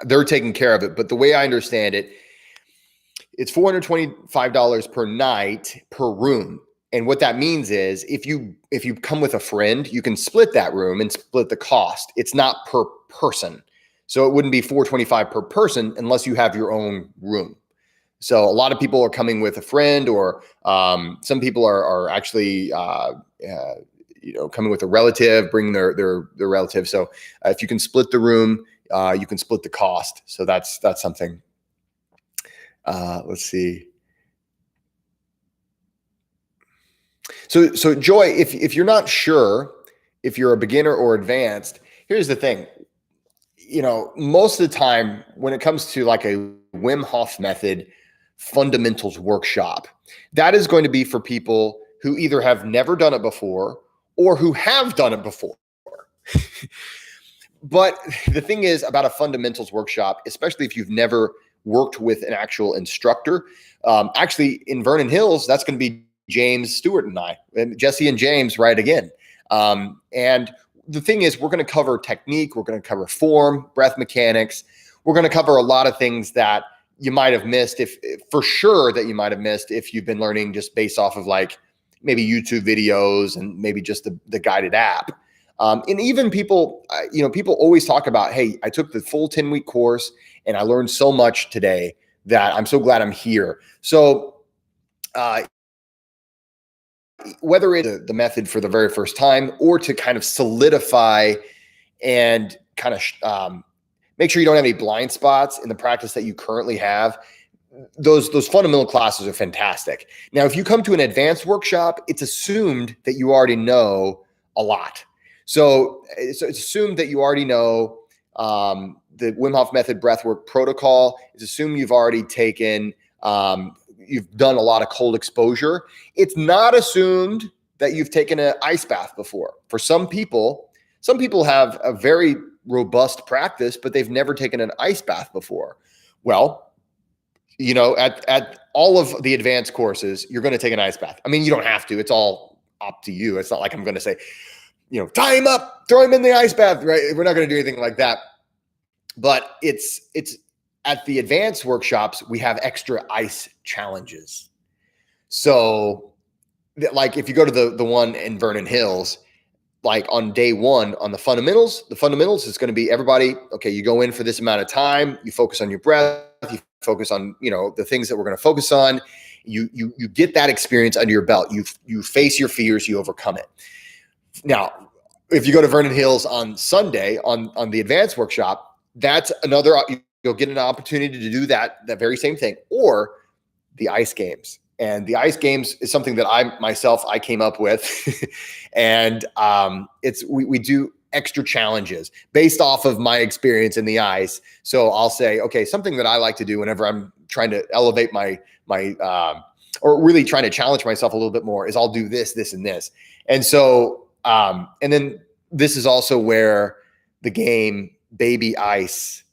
they're taking care of it. But the way I understand it, it's $425 per night per room. And what that means is if you come with a friend, you can split that room and split the cost. It's not per person. So it wouldn't be $425 per person unless you have your own room. So a lot of people are coming with a friend, or some people are actually coming with a relative, bringing their relative. So if you can split the room, you can split the cost. So that's something. Let's see. So Joy, if you're not sure if you're a beginner or advanced, here's the thing. Most of the time when it comes to like a Wim Hof method fundamentals workshop, that is going to be for people who either have never done it before or who have done it before. But the thing is about a fundamentals workshop, especially if you've never worked with an actual instructor, actually in Vernon Hills, that's going to be James Stewart and I, and Jesse and James, right again. And the thing is, we're going to cover technique, we're going to cover form, breath mechanics. We're going to cover a lot of things that you might have missed, if you've been learning just based off of like maybe YouTube videos and maybe just the guided app. And even people, people always talk about, hey, I took the full 10-week course and I learned so much today that I'm so glad I'm here. So, whether it's the method for the very first time or to kind of solidify and kind of make sure you don't have any blind spots in the practice that you currently have, those fundamental classes are fantastic. Now, if you come to an advanced workshop, it's assumed that you already know a lot. So it's assumed that you already know the Wim Hof method breathwork protocol. It's assumed you've already taken you've done a lot of cold exposure. It's not assumed that you've taken an ice bath before. For some people have a very robust practice, but they've never taken an ice bath before. Well, at all of the advanced courses, you're going to take an ice bath. I mean, you don't have to. It's all up to you. It's not like I'm going to say, tie him up, throw him in the ice bath, right? We're not going to do anything like that. But it's at the advanced workshops, we have extra ice challenges. So like if you go to the one in Vernon Hills, like on day one on the fundamentals is going to be everybody, okay, you go in for this amount of time, you focus on your breath, you focus on, the things that we're going to focus on. You get that experience under your belt. You face your fears, you overcome it. Now, if you go to Vernon Hills on Sunday on the advanced workshop, that's another, you'll get an opportunity to do that very same thing, or the ice games. And the ice games is something that I came up with. And we do extra challenges based off of my experience in the ice. So I'll say, okay, something that I like to do whenever I'm trying to elevate my or really trying to challenge myself a little bit more, is I'll do this, this, and this. And so, and then this is also where the game Baby Ice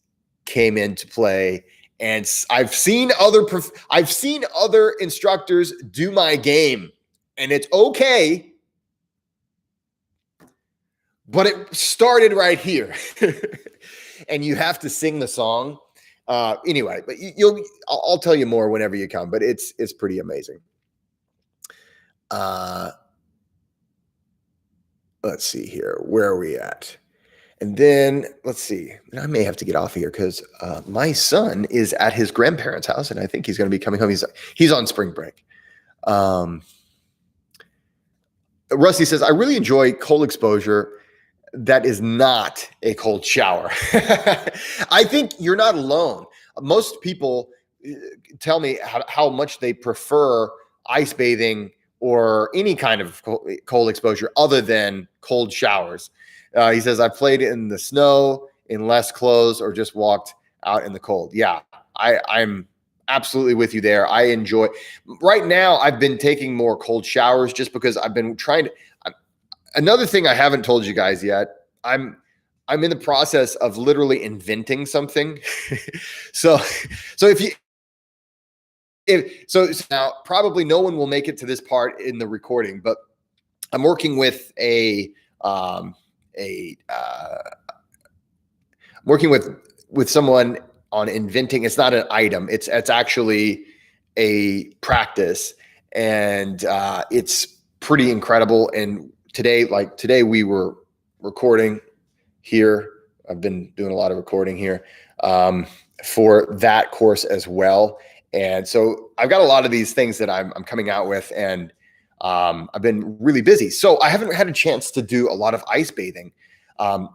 came into play. And I've seen other instructors do my game, and it's okay, but it started right here. And you have to sing the song. Anyway, but I'll tell you more whenever you come, but it's pretty amazing. Let's see here. Where are we at? And then let's see. I may have to get off of here because my son is at his grandparents' house, and I think he's going to be coming home. He's on spring break. Rusty says, I really enjoy cold exposure that is not a cold shower. I think you're not alone. Most people tell me how much they prefer ice bathing or any kind of cold exposure other than cold showers. He says, I've played in the snow, in less clothes, or just walked out in the cold. Yeah, I'm absolutely with you there. I enjoy. Right now, I've been taking more cold showers just because I've been trying to. Another thing I haven't told you guys yet, I'm in the process of literally inventing something. so now probably no one will make it to this part in the recording, but I'm working with working with someone on inventing. It's not an item. It's actually a practice, and it's pretty incredible. And today we were recording here. I've been doing a lot of recording here for that course as well. And so I've got a lot of these things that I'm coming out with, and I've been really busy. So I haven't had a chance to do a lot of ice bathing,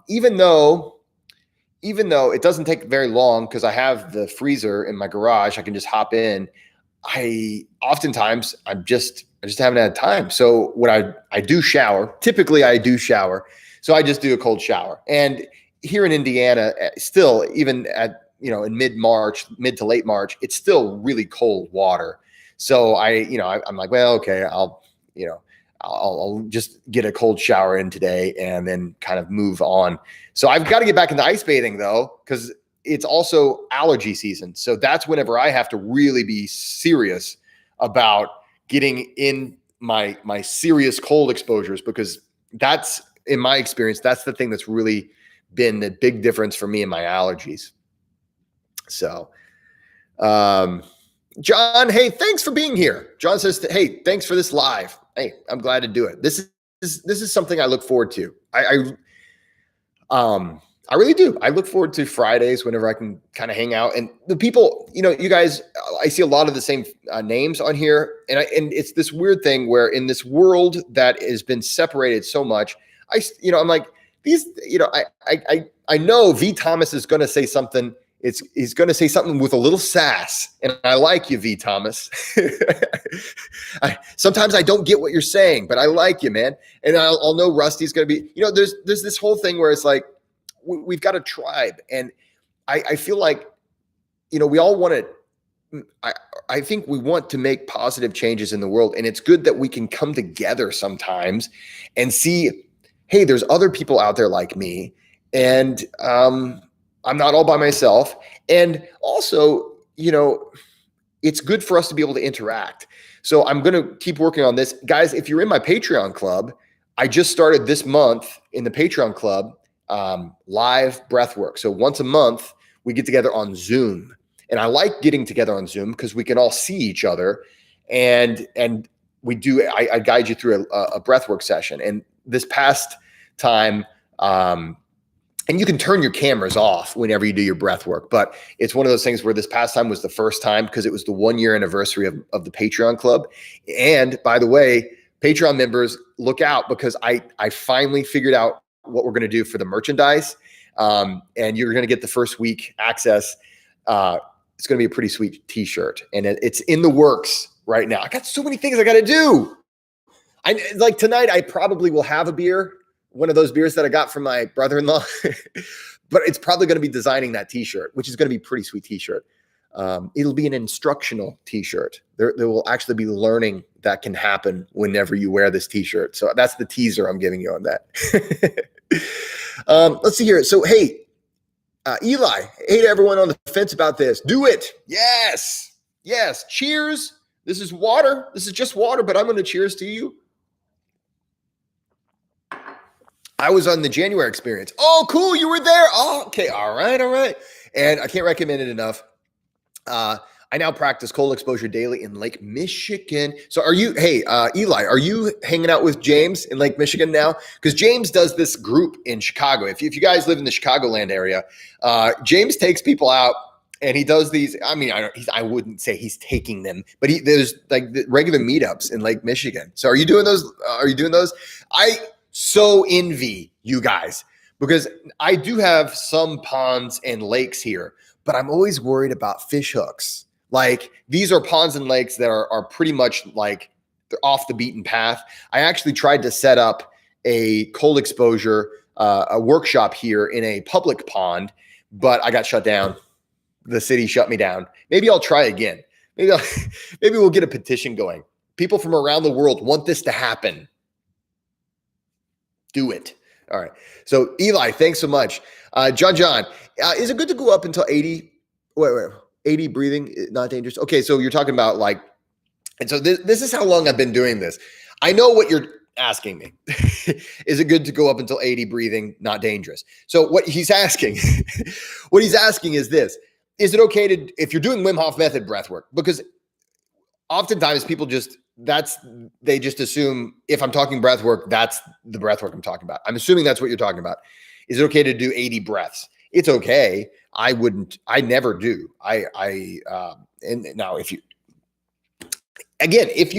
even though it doesn't take very long because I have the freezer in my garage. I can just hop in. Oftentimes I just haven't had time. So when I do shower, typically I do shower. So I just do a cold shower. And here in Indiana, still, even at, in mid to late March, it's still really cold water. So I'm like, well, okay, I'll just get a cold shower in today and then kind of move on. So I've got to get back into ice bathing though, because it's also allergy season. So that's whenever I have to really be serious about getting in my serious cold exposures, because that's, in my experience, that's the thing that's really been the big difference for me and my allergies. So, John, hey, thanks for being here. John says, hey, thanks for this live. Hey, I'm glad to do it. This is something I look forward to. I really do. I look forward to Fridays whenever I can kind of hang out, and the people, you guys, I see a lot of the same names on here, and it's this weird thing where in this world that has been separated so much, I'm like, these, I know V Thomas is going to say something. He's going to say something with a little sass, and I like you, V Thomas. Sometimes I don't get what you're saying, but I like you, man. And I'll know Rusty's going to be, there's this whole thing where it's like, we've got a tribe, and I feel like, we all want to, I think we want to make positive changes in the world, and it's good that we can come together sometimes and see, hey, there's other people out there like me, and I'm not all by myself. And also, it's good for us to be able to interact. So I'm going to keep working on this. Guys, if you're in my Patreon club, I just started this month in the Patreon club, live breathwork. So once a month, we get together on Zoom. And I like getting together on Zoom because we can all see each other. And we do, I guide you through a breathwork session. And this past time, and you can turn your cameras off whenever you do your breath work. But it's one of those things where this past time was the first time because it was the 1 year anniversary of the Patreon club. And by the way, Patreon members, look out, because I finally figured out what we're going to do for the merchandise. And you're going to get the first week access. It's going to be a pretty sweet t-shirt. And it's in the works right now. I got so many things I got to do. Like tonight, I probably will have a beer. One of those beers that I got from my brother-in-law, but it's probably going to be designing that t-shirt, which is going to be a pretty sweet t-shirt. It'll be an instructional t-shirt. There will actually be learning that can happen whenever you wear this t-shirt. So that's the teaser I'm giving you on that. Let's see here. So, hey, Eli, hey to everyone on the fence about this. Do it. Yes. Yes. Cheers. This is water. This is just water, but I'm going to cheers to you. I was on the January experience. Oh, cool. You were there. Oh, okay. All right. All right. And I can't recommend it enough. I now practice cold exposure daily in Lake Michigan. So Eli, are you hanging out with James in Lake Michigan now? Because James does this group in Chicago. If you guys live in the Chicagoland area, James takes people out and he does these. I mean, I wouldn't say he's taking them, but there's like the regular meetups in Lake Michigan. So are you doing those? I so envy you guys because I do have some ponds and lakes here, but I'm always worried about fish hooks. Like these are ponds and lakes that are pretty much like they're off the beaten path. I actually tried to set up a cold exposure, a workshop here in a public pond, but I got shut down. The city shut me down. Maybe I'll try again. Maybe we'll get a petition going. People from around the world want this to happen. Do it. All right. So Eli, thanks so much. John, is it good to go up until 80? Wait. 80 breathing, not dangerous. Okay. So you're talking about like, and so this is how long I've been doing this. I know what you're asking me. Is it good to go up until 80 breathing, not dangerous? So what he's asking, is this: is it okay to, if you're doing Wim Hof method breath work? Because oftentimes people they just assume if I'm talking breath work, that's the breath work I'm talking about. I'm assuming that's what you're talking about. Is it okay to do 80 breaths? It's okay. I never do. And now if you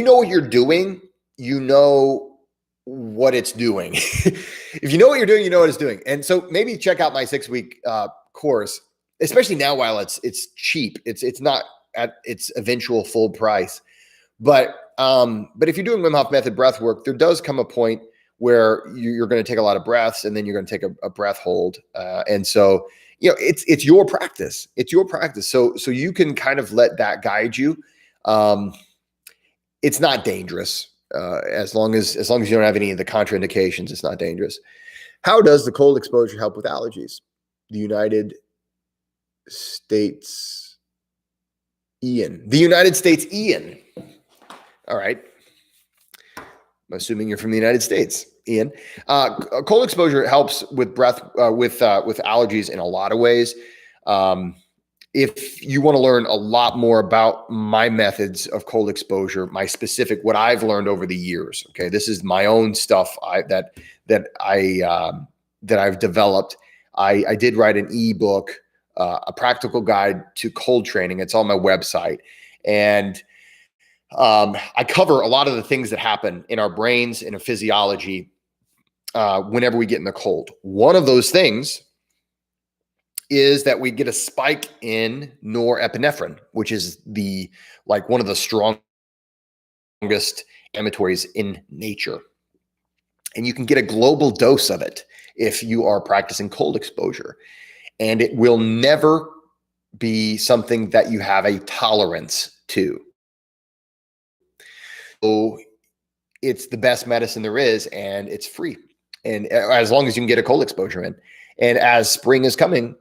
know what you're doing, you know what it's doing. If you know what you're doing, you know what it's doing. And so maybe check out my 6-week course, especially now while it's cheap. It's not at its eventual full price. But if you're doing Wim Hof method breath work, there does come a point where you're going to take a lot of breaths and then you're going to take a breath hold. And so, it's your practice. It's your practice. So you can kind of let that guide you. It's not dangerous. As long as you don't have any of the contraindications, it's not dangerous. How does the cold exposure help with allergies? The United States, Ian. All right. I'm assuming you're from the United States, Ian. Cold exposure helps with breath, with allergies in a lot of ways. If you want to learn a lot more about my methods of cold exposure, what I've learned over the years. Okay, this is my own stuff that I've developed. I did write an ebook, a practical guide to cold training. It's on my website, and I cover a lot of the things that happen in our brains, in our physiology, whenever we get in the cold. One of those things is that we get a spike in norepinephrine, which is one of the strongest inflammatories in nature. And you can get a global dose of it if you are practicing cold exposure. And it will never be something that you have a tolerance to. So it's the best medicine there is, and it's free. And as long as you can get a cold exposure in. And as spring is coming,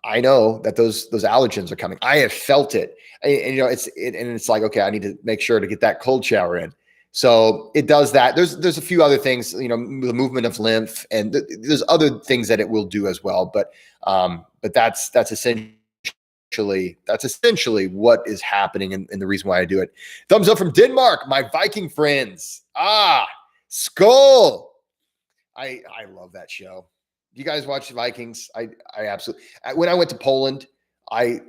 I know that those allergens are coming. I have felt it. And it's like, okay, I need to make sure to get that cold shower in. So it does that. There's a few other things, the movement of lymph, and there's other things that it will do as well. But that's essentially what is happening and the reason why I do it. Thumbs up from Denmark, my Viking friends. Skull. I love that show. You guys watch Vikings? I absolutely. When I went to Poland, I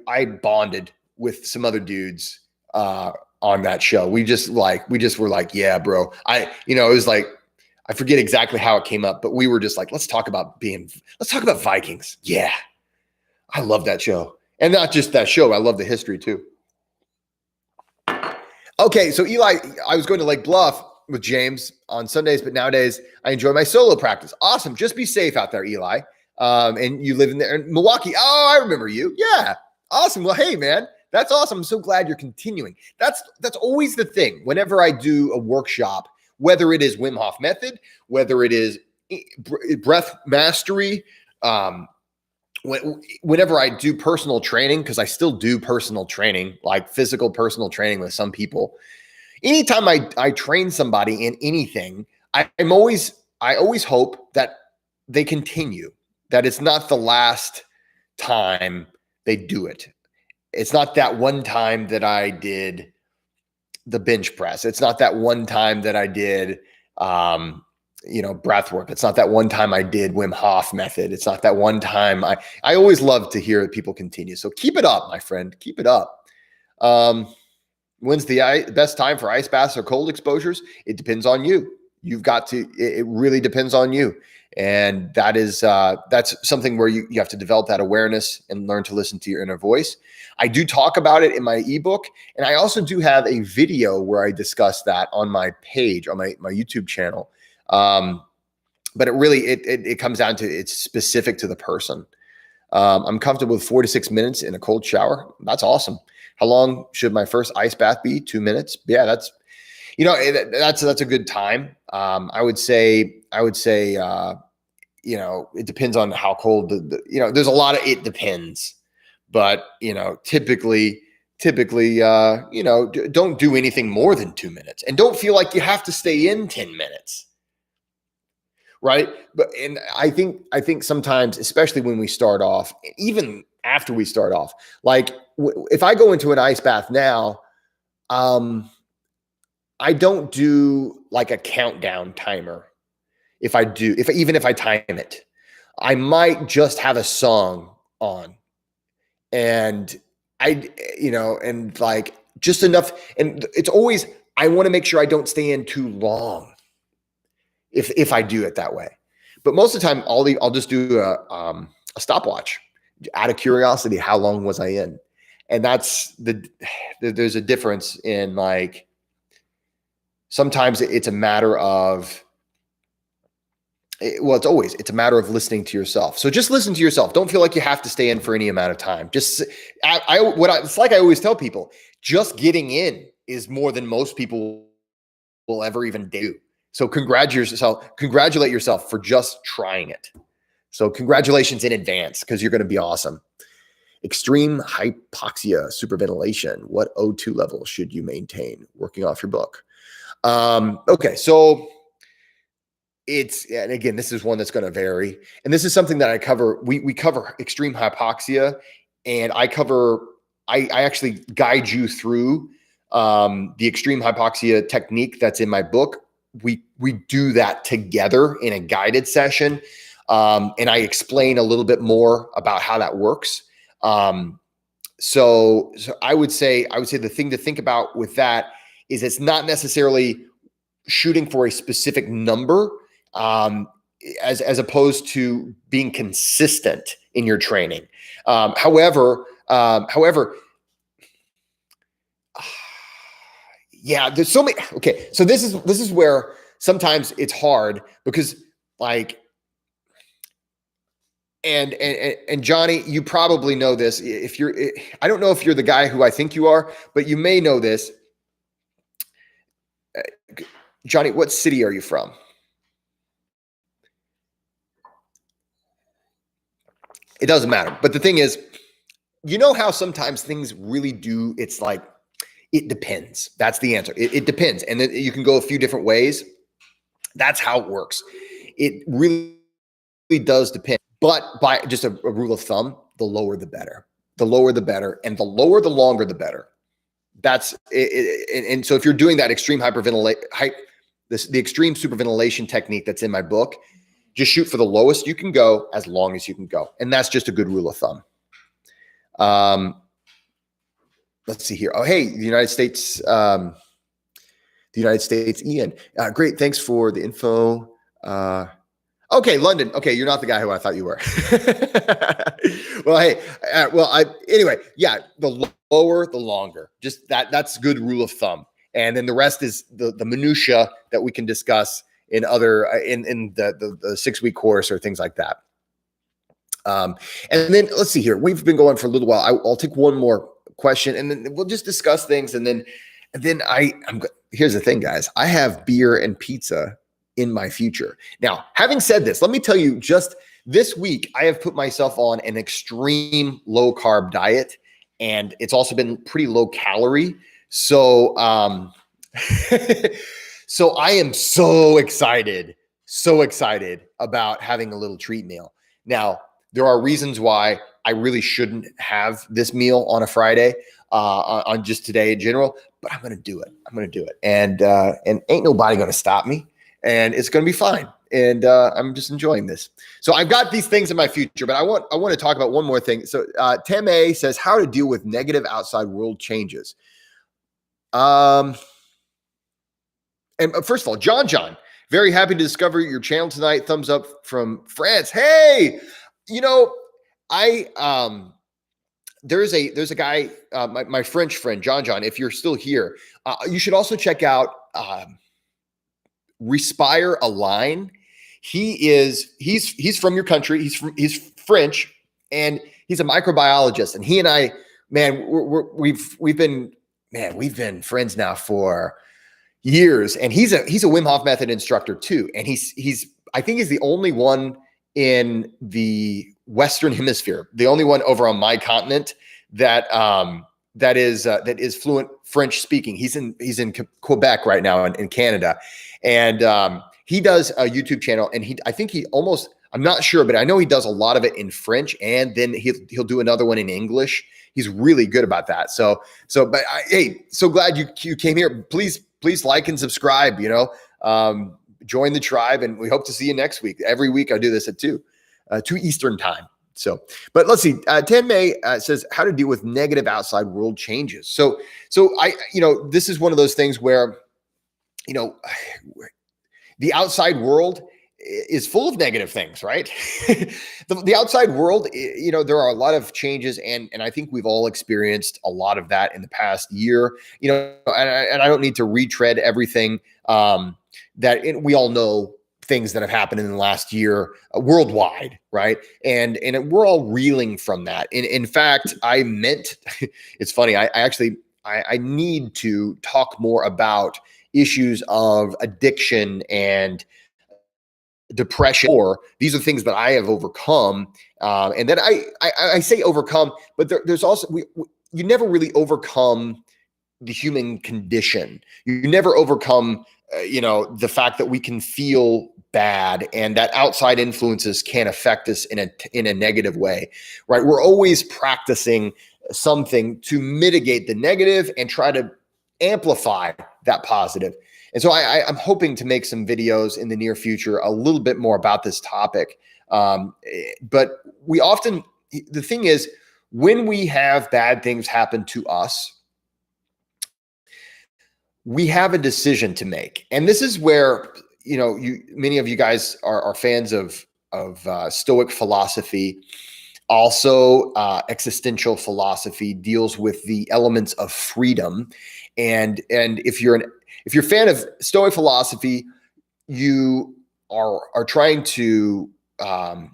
bonded with some other dudes on that show. We just were like, yeah, bro. It was like, I forget exactly how it came up, but we were just like, let's talk about Vikings. Yeah. I love that show. And not just that show. I love the history too. Okay. So Eli, I was going to Lake Bluff with James on Sundays, but nowadays I enjoy my solo practice. Awesome. Just be safe out there, Eli. And you live in Milwaukee. Oh, I remember you. Yeah. Awesome. Well, hey man, That's awesome. I'm so glad you're continuing. That's always the thing. Whenever I do a workshop, whether it is Wim Hof method, whether it is breath mastery, whenever I do personal training, because I still do personal training, like physical personal training with some people, anytime I train somebody in anything, I always hope that they continue, that it's not the last time they do it. It's not that one time that I did the bench press. It's not that one time that I did, breathwork. It's not that one time I did Wim Hof method. It's not that one time. I always love to hear that people continue. So keep it up, my friend. Keep it up. When's the best time for ice baths or cold exposures? It depends on you. You've got to, it really depends on you. And that's something where you have to develop that awareness and learn to listen to your inner voice. I do talk about it in my ebook. And I also do have a video where I discuss that on my page, on my YouTube channel. But it really, it comes down to, it's specific to the person. I'm comfortable with 4 to 6 minutes in a cold shower. That's awesome. How long should my first ice bath be? 2 minutes. Yeah, that's a good time. I would say, it depends on how cold there's a lot of, it depends, but typically, don't do anything more than 2 minutes, and don't feel like you have to stay in 10 minutes. Right. And I think sometimes, especially when we start off, even after we start off, like if I go into an ice bath now, I don't do like a countdown timer. If I time it, I might just have a song on, and and like just enough. And it's always, I want to make sure I don't stay in too long if I do it that way. But most of the time I'll just do a stopwatch out of curiosity. How long was I in? And that's there's a difference in, like, sometimes it's a matter of, it's a matter of listening to yourself. So just listen to yourself. Don't feel like you have to stay in for any amount of time. Just, it's like I always tell people, just getting in is more than most people will ever even do. So congratulate yourself for just trying it. So congratulations in advance, because you're going to be awesome. Extreme hypoxia, superventilation. What O2 level should you maintain? Working off your book. Okay, so and again, this is one that's going to vary, and this is something that I cover. We cover extreme hypoxia, and I actually guide you through the extreme hypoxia technique that's in my book. We do that together in a guided session, and I explain a little bit more about how that works. So I would say the thing to think about with that is it's not necessarily shooting for a specific number, as opposed to being consistent in your training. However, yeah, there's so many. Okay, so this is where sometimes it's hard, because, like, and Johnny, you probably know this. I don't know if you're the guy who I think you are, but you may know this. Johnny, what city are you from? It doesn't matter. But the thing is, how sometimes things really do, it's like, it depends. That's the answer. It depends. And then you can go a few different ways. That's how it works. It really does depend. But by just a rule of thumb, the lower the better. The lower the better. And the lower, the longer, the better. That's it. And so if you're doing that extreme the extreme superventilation technique that's in my book, just shoot for the lowest you can go as long as you can go. And that's just a good rule of thumb. Let's see here. Oh, hey, the United States, Ian. Great. Thanks for the info. Okay, London. Okay, you're not the guy who I thought you were. Well, hey, anyway, yeah, the lower, the longer. Just that's a good rule of thumb. And then the rest is the minutia that we can discuss in other in the 6-week course or things like that. And then let's see here. We've been going for a little while. I'll take one more question, and then we'll just discuss things. And then here's the thing, guys. I have beer and pizza in my future. Now, having said this, let me tell you, just this week, I have put myself on an extreme low carb diet, and it's also been pretty low calorie. So, so I am so excited about having a little treat meal. Now, there are reasons why I really shouldn't have this meal on a Friday, on just today in general, but I'm going to do it. And ain't nobody going to stop me, and it's going to be fine. And I'm just enjoying this. So I've got these things in my future, but I want to talk about one more thing. So Teme says how to deal with negative outside world changes. And first of all, John, very happy to discover your channel tonight. Thumbs up from France. Hey, there's a guy, my French friend, John, if you're still here, you should also check out Respire Align. He's from your country. He's French, and he's a microbiologist. And he and I, man, we've been friends now for years. And he's a Wim Hof method instructor too. And I think he's the only one in the Western Hemisphere, the only one over on my continent that is fluent French speaking. He's in Quebec right now in Canada, and he does a YouTube channel. And I'm not sure, but I know he does a lot of it in French, and then he'll do another one in English. He's really good about that. Hey, so glad you came here. Please like and subscribe. Join the tribe, and we hope to see you next week. Every week I do this at 2 Eastern time. So, but let's see. Tenmei says how to deal with negative outside world changes. So this is one of those things where, the outside world is full of negative things, right? The outside world, there are a lot of changes, and I think we've all experienced a lot of that in the past year, and I don't need to retread everything we all know things that have happened in the last year worldwide, right? And we're all reeling from that. In fact, it's funny, I need to talk more about issues of addiction and depression. Or these are things that I have overcome, and that I say overcome, but there's also you never really overcome the human condition. You never overcome the fact that we can feel bad and that outside influences can affect us in a negative way, right? We're always practicing something to mitigate the negative and try to amplify that positive. And so I'm hoping to make some videos in the near future a little bit more about this topic. But the thing is, when we have bad things happen to us, we have a decision to make. And this is where, many of you guys are fans of Stoic philosophy. Also, Existential Philosophy deals with the elements of freedom. And if you're a fan of Stoic philosophy, you are trying to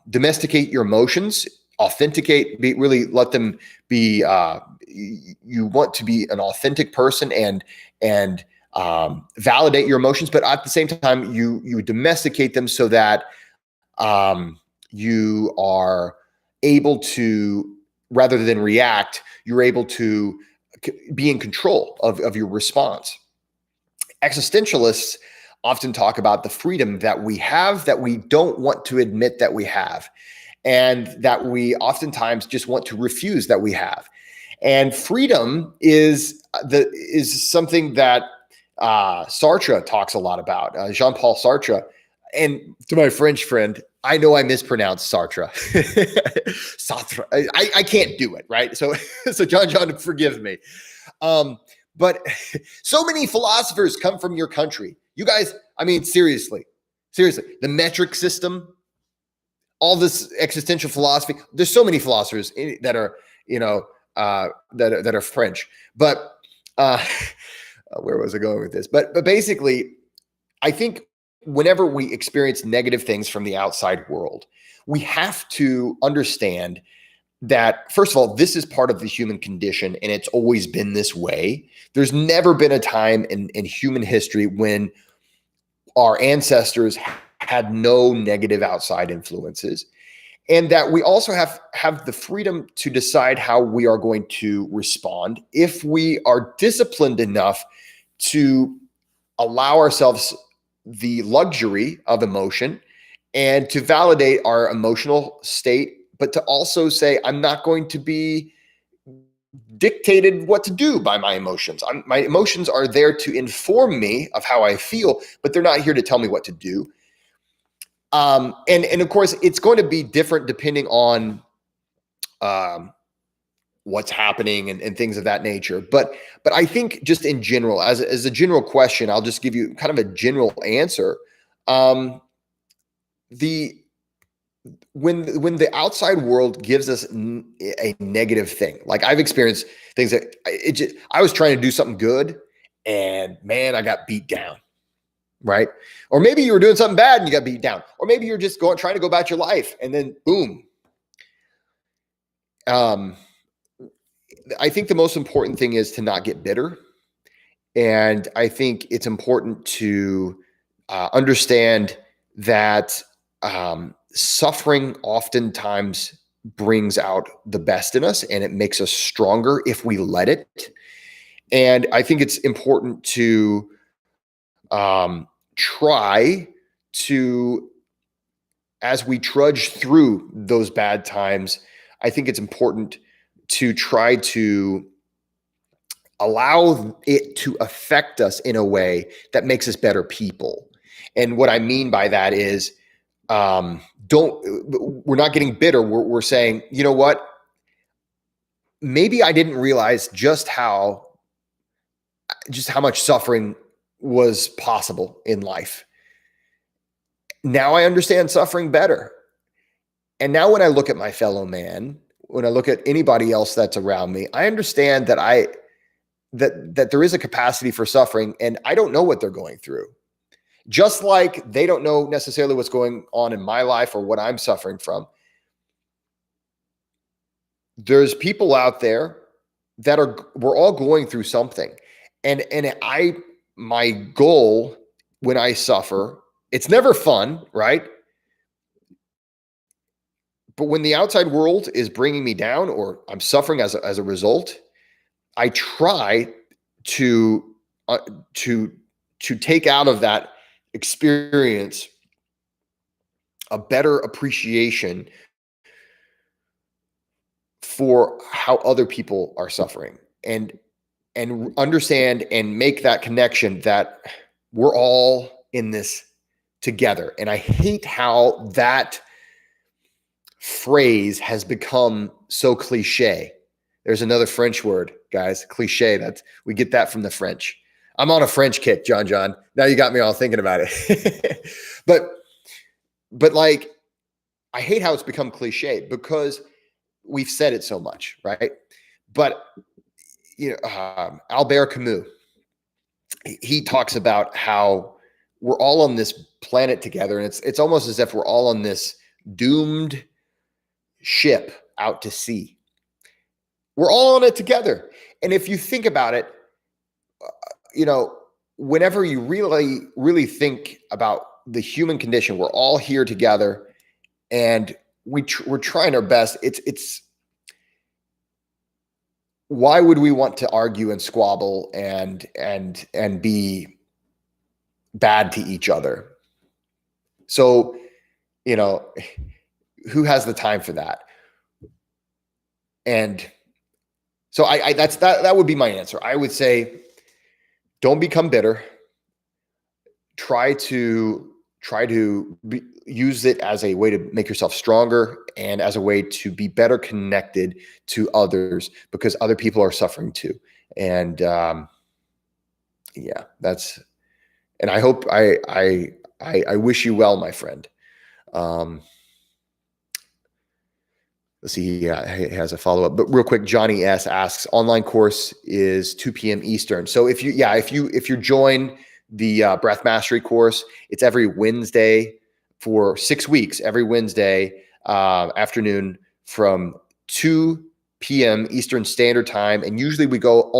domesticate your emotions, really let them be. You want to be an authentic person and validate your emotions, but at the same time, you domesticate them so that you are able to, rather than react, you're able to be in control of your response. Existentialists often talk about the freedom that we have that we don't want to admit that we have, and that we oftentimes just want to refuse that we have. And freedom is something that Sartre talks a lot about, Jean-Paul Sartre. And to my French friend, I know I mispronounced Sartre. Sartre. I can't do it, right? So John, forgive me. But so many philosophers come from your country. You guys, I mean, seriously, the metric system, all this existential philosophy. There's so many philosophers that are, that are French. But where was I going with this? But basically, I think whenever we experience negative things from the outside world, we have to understand that, first of all, this is part of the human condition and it's always been this way. There's never been a time in human history when our ancestors had no negative outside influences, and that we also have the freedom to decide how we are going to respond if we are disciplined enough to allow ourselves the luxury of emotion and to validate our emotional state, but to also say, I'm not going to be dictated what to do by my emotions. My emotions are there to inform me of how I feel, but they're not here to tell me what to do. And of course, it's going to be different depending on what's happening and things of that nature. But I think just in general, as a general question, I'll just give you kind of a general answer. When the outside world gives us a negative thing, like I've experienced things that I was trying to do something good and man, I got beat down. Right. Or maybe you were doing something bad and you got beat down, or maybe you're just trying to go about your life and then boom. I think the most important thing is to not get bitter. And I think it's important to understand that suffering oftentimes brings out the best in us and it makes us stronger if we let it. And I think it's important to try to, as we trudge through those bad times, I think it's important to try to allow it to affect us in a way that makes us better people. And what I mean by that is, we're not getting bitter. We're saying, you know what? Maybe I didn't realize just how much suffering was possible in life. Now I understand suffering better. And now when I look at my fellow man, when I look at anybody else that's around me, I understand that that there is a capacity for suffering and I don't know what they're going through. Just like they don't know necessarily what's going on in my life or what I'm suffering from. There's people out there that we're all going through something. And my goal when I suffer, it's never fun, right? But when the outside world is bringing me down or I'm suffering as a result, I try to take out of that experience a better appreciation for how other people are suffering and understand and make that connection that we're all in this together. And I hate how that phrase has become so cliche. There's another French word, guys, cliche. We get that from the French. I'm on a French kick, John. Now you got me all thinking about it. but like, I hate how it's become cliche because we've said it so much, right? But Albert Camus, he talks about how we're all on this planet together, and it's almost as if we're all on this doomed ship out to sea. We're all on it together. And if you think about it, whenever you really, really think about the human condition, we're all here together and we're trying our best. It's why would we want to argue and squabble and be bad to each other? So, who has the time for that? And so that would be my answer. I would say, don't become bitter. Try to use it as a way to make yourself stronger and as a way to be better connected to others because other people are suffering too. And and I hope I wish you well, my friend. Let's see. Yeah, he has a follow-up, but real quick, Johnny S asks, online course is 2 p.m. Eastern. So if you join the breath mastery course, it's every Wednesday for 6 weeks, every Wednesday afternoon from 2 p.m. Eastern Standard Time. And usually we go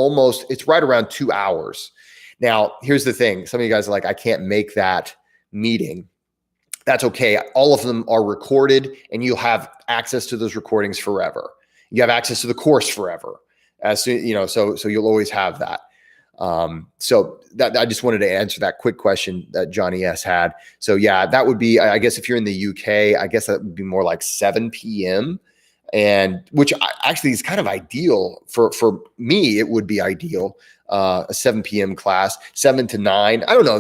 it's right around 2 hours. Now, here's the thing. Some of you guys are like, I can't make that meeting. That's okay. All of them are recorded and you'll have access to those recordings forever. You have access to the course forever. So you'll always have that. So that I just wanted to answer that quick question that Johnny S had. So yeah, that would be, I guess if you're in the UK, I guess that would be more like 7 p.m. and which actually is kind of ideal for me. It would be ideal, a 7 p.m. class, 7 to 9. I don't know.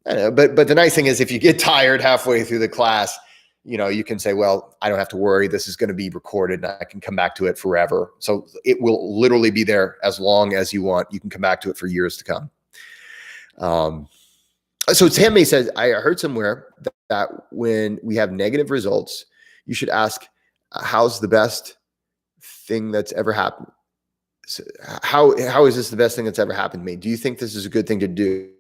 I don't know, but the nice thing is if you get tired halfway through the class, you can say, well, I don't have to worry. This is going to be recorded and I can come back to it forever. So it will literally be there as long as you want. You can come back to it for years to come. So Tammy says, I heard somewhere that when we have negative results, you should ask, how's the best thing that's ever happened? So how is this the best thing that's ever happened to me? Do you think this is a good thing to do?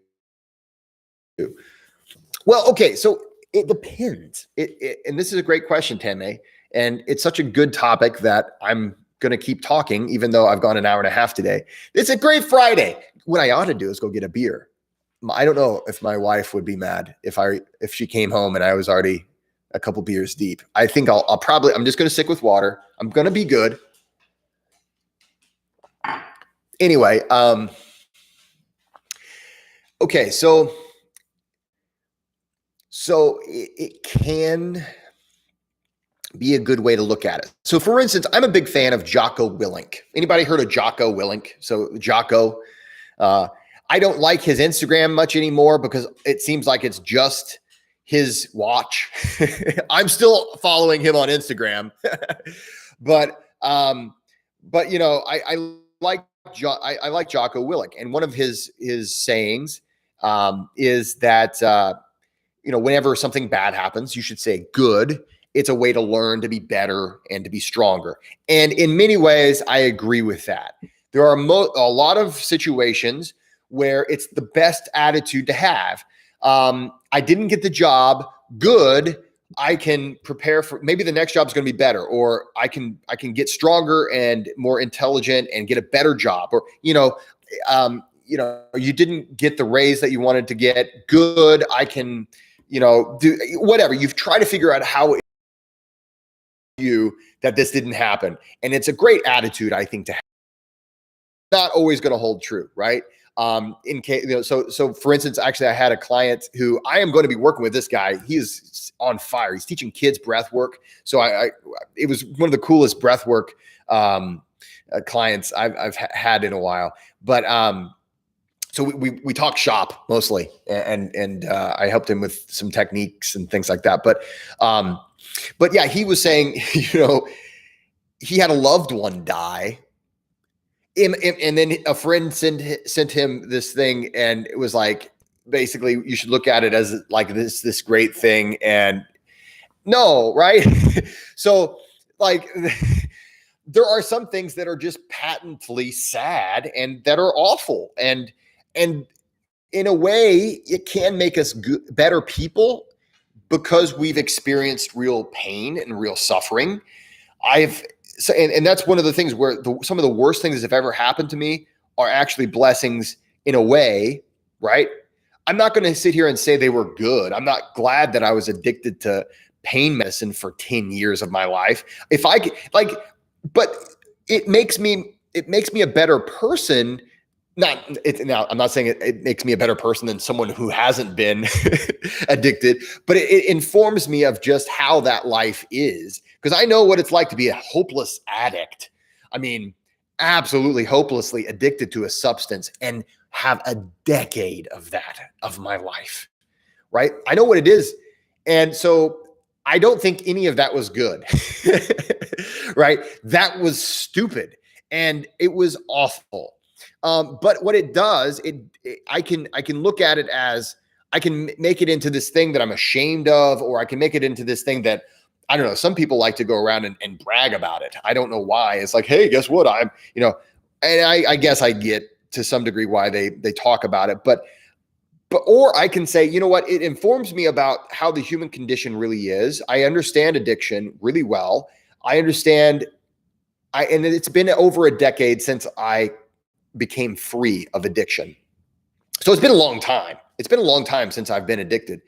Well, okay. So it depends. And this is a great question, Tammy. And it's such a good topic that I'm going to keep talking, even though I've gone an hour and a half today. It's a great Friday. What I ought to do is go get a beer. I don't know if my wife would be mad if she came home and I was already a couple beers deep. I think I'm just going to stick with water. I'm going to be good. Anyway. Okay. So it can be a good way to look at it. So for instance, I'm a big fan of Jocko Willink. Anybody heard of Jocko Willink? So Jocko, I don't like his Instagram much anymore because it seems like it's just his watch. I'm still following him on Instagram, but I like Jocko Willink, and one of his sayings is that whenever something bad happens, you should say good. It's a way to learn to be better and to be stronger. And in many ways, I agree with that. There are a lot of situations where it's the best attitude to have. I didn't get the job. Good. I can prepare for maybe the next job is going to be better, or I can get stronger and more intelligent and get a better job, or, you didn't get the raise that you wanted to get. Good. I can, do whatever. You've tried to figure out how that this didn't happen. And it's a great attitude, I think, to have. Not always going to hold true, right? In case, so for instance, actually I had a client who I am going to be working with. This guy, he is on fire. He's teaching kids breath work. So it was one of the coolest breath work clients I've had in a while. But so we talk shop mostly, and I helped him with some techniques and things like that. But yeah, he was saying, he had a loved one die. And then a friend sent him this thing, and it was like, basically, you should look at it as like this great thing. And no, right? So like, there are some things that are just patently sad and that are awful. And in a way, it can make us better people because we've experienced real pain and real suffering. And that's one of the things where some of the worst things that have ever happened to me are actually blessings in a way, right? I'm not going to sit here and say they were good. I'm not glad that I was addicted to pain medicine for 10 years of my life. But it makes me a better person. Now, I'm not saying it makes me a better person than someone who hasn't been addicted, but it informs me of just how that life is, because I know what it's like to be a hopeless addict. I mean, absolutely hopelessly addicted to a substance and have a decade of that of my life, right? I know what it is. And so I don't think any of that was good, right? That was stupid and it was awful. But what it does, I can look at it as I can make it into this thing that I'm ashamed of, or I can make it into this thing that, I don't know, some people like to go around and brag about it. I don't know why. It's like, hey, guess what? And I guess I get to some degree why they talk about it, or I can say, you know what? It informs me about how the human condition really is. I understand addiction really well. I understand and it's been over a decade since I became free of addiction. So it's been a long time. It's been a long time since I've been addicted.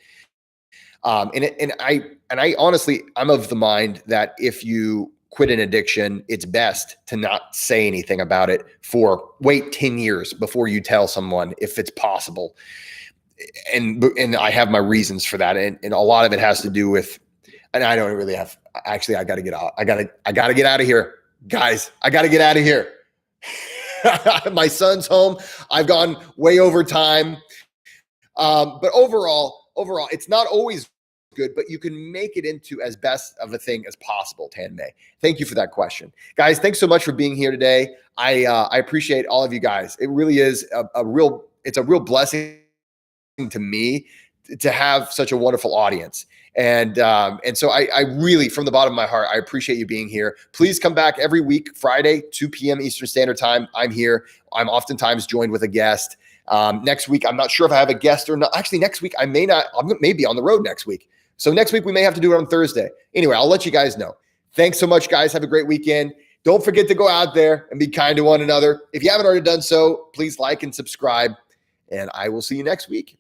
And I honestly, I'm of the mind that if you quit an addiction, it's best to not say anything about it wait 10 years before you tell someone if it's possible. And I have my reasons for that. And a lot of it has to do with, and I don't really have, actually, I got to get out. I got to get out of here, guys. I got to get out of here. My son's home. I've gone way over time. But overall, it's not always good, but you can make it into as best of a thing as possible, Tan May. Thank you for that question. Guys, thanks so much for being here today. I appreciate all of you guys. It really is a real blessing to me to have such a wonderful audience. And so I really, from the bottom of my heart, I appreciate you being here. Please come back every week, Friday, 2 p.m. Eastern Standard Time. I'm here. I'm oftentimes joined with a guest. Next week, I'm not sure if I have a guest or not. Actually, next week, I may not. I may be on the road next week. So next week, we may have to do it on Thursday. Anyway, I'll let you guys know. Thanks so much, guys. Have a great weekend. Don't forget to go out there and be kind to one another. If you haven't already done so, please like and subscribe. And I will see you next week.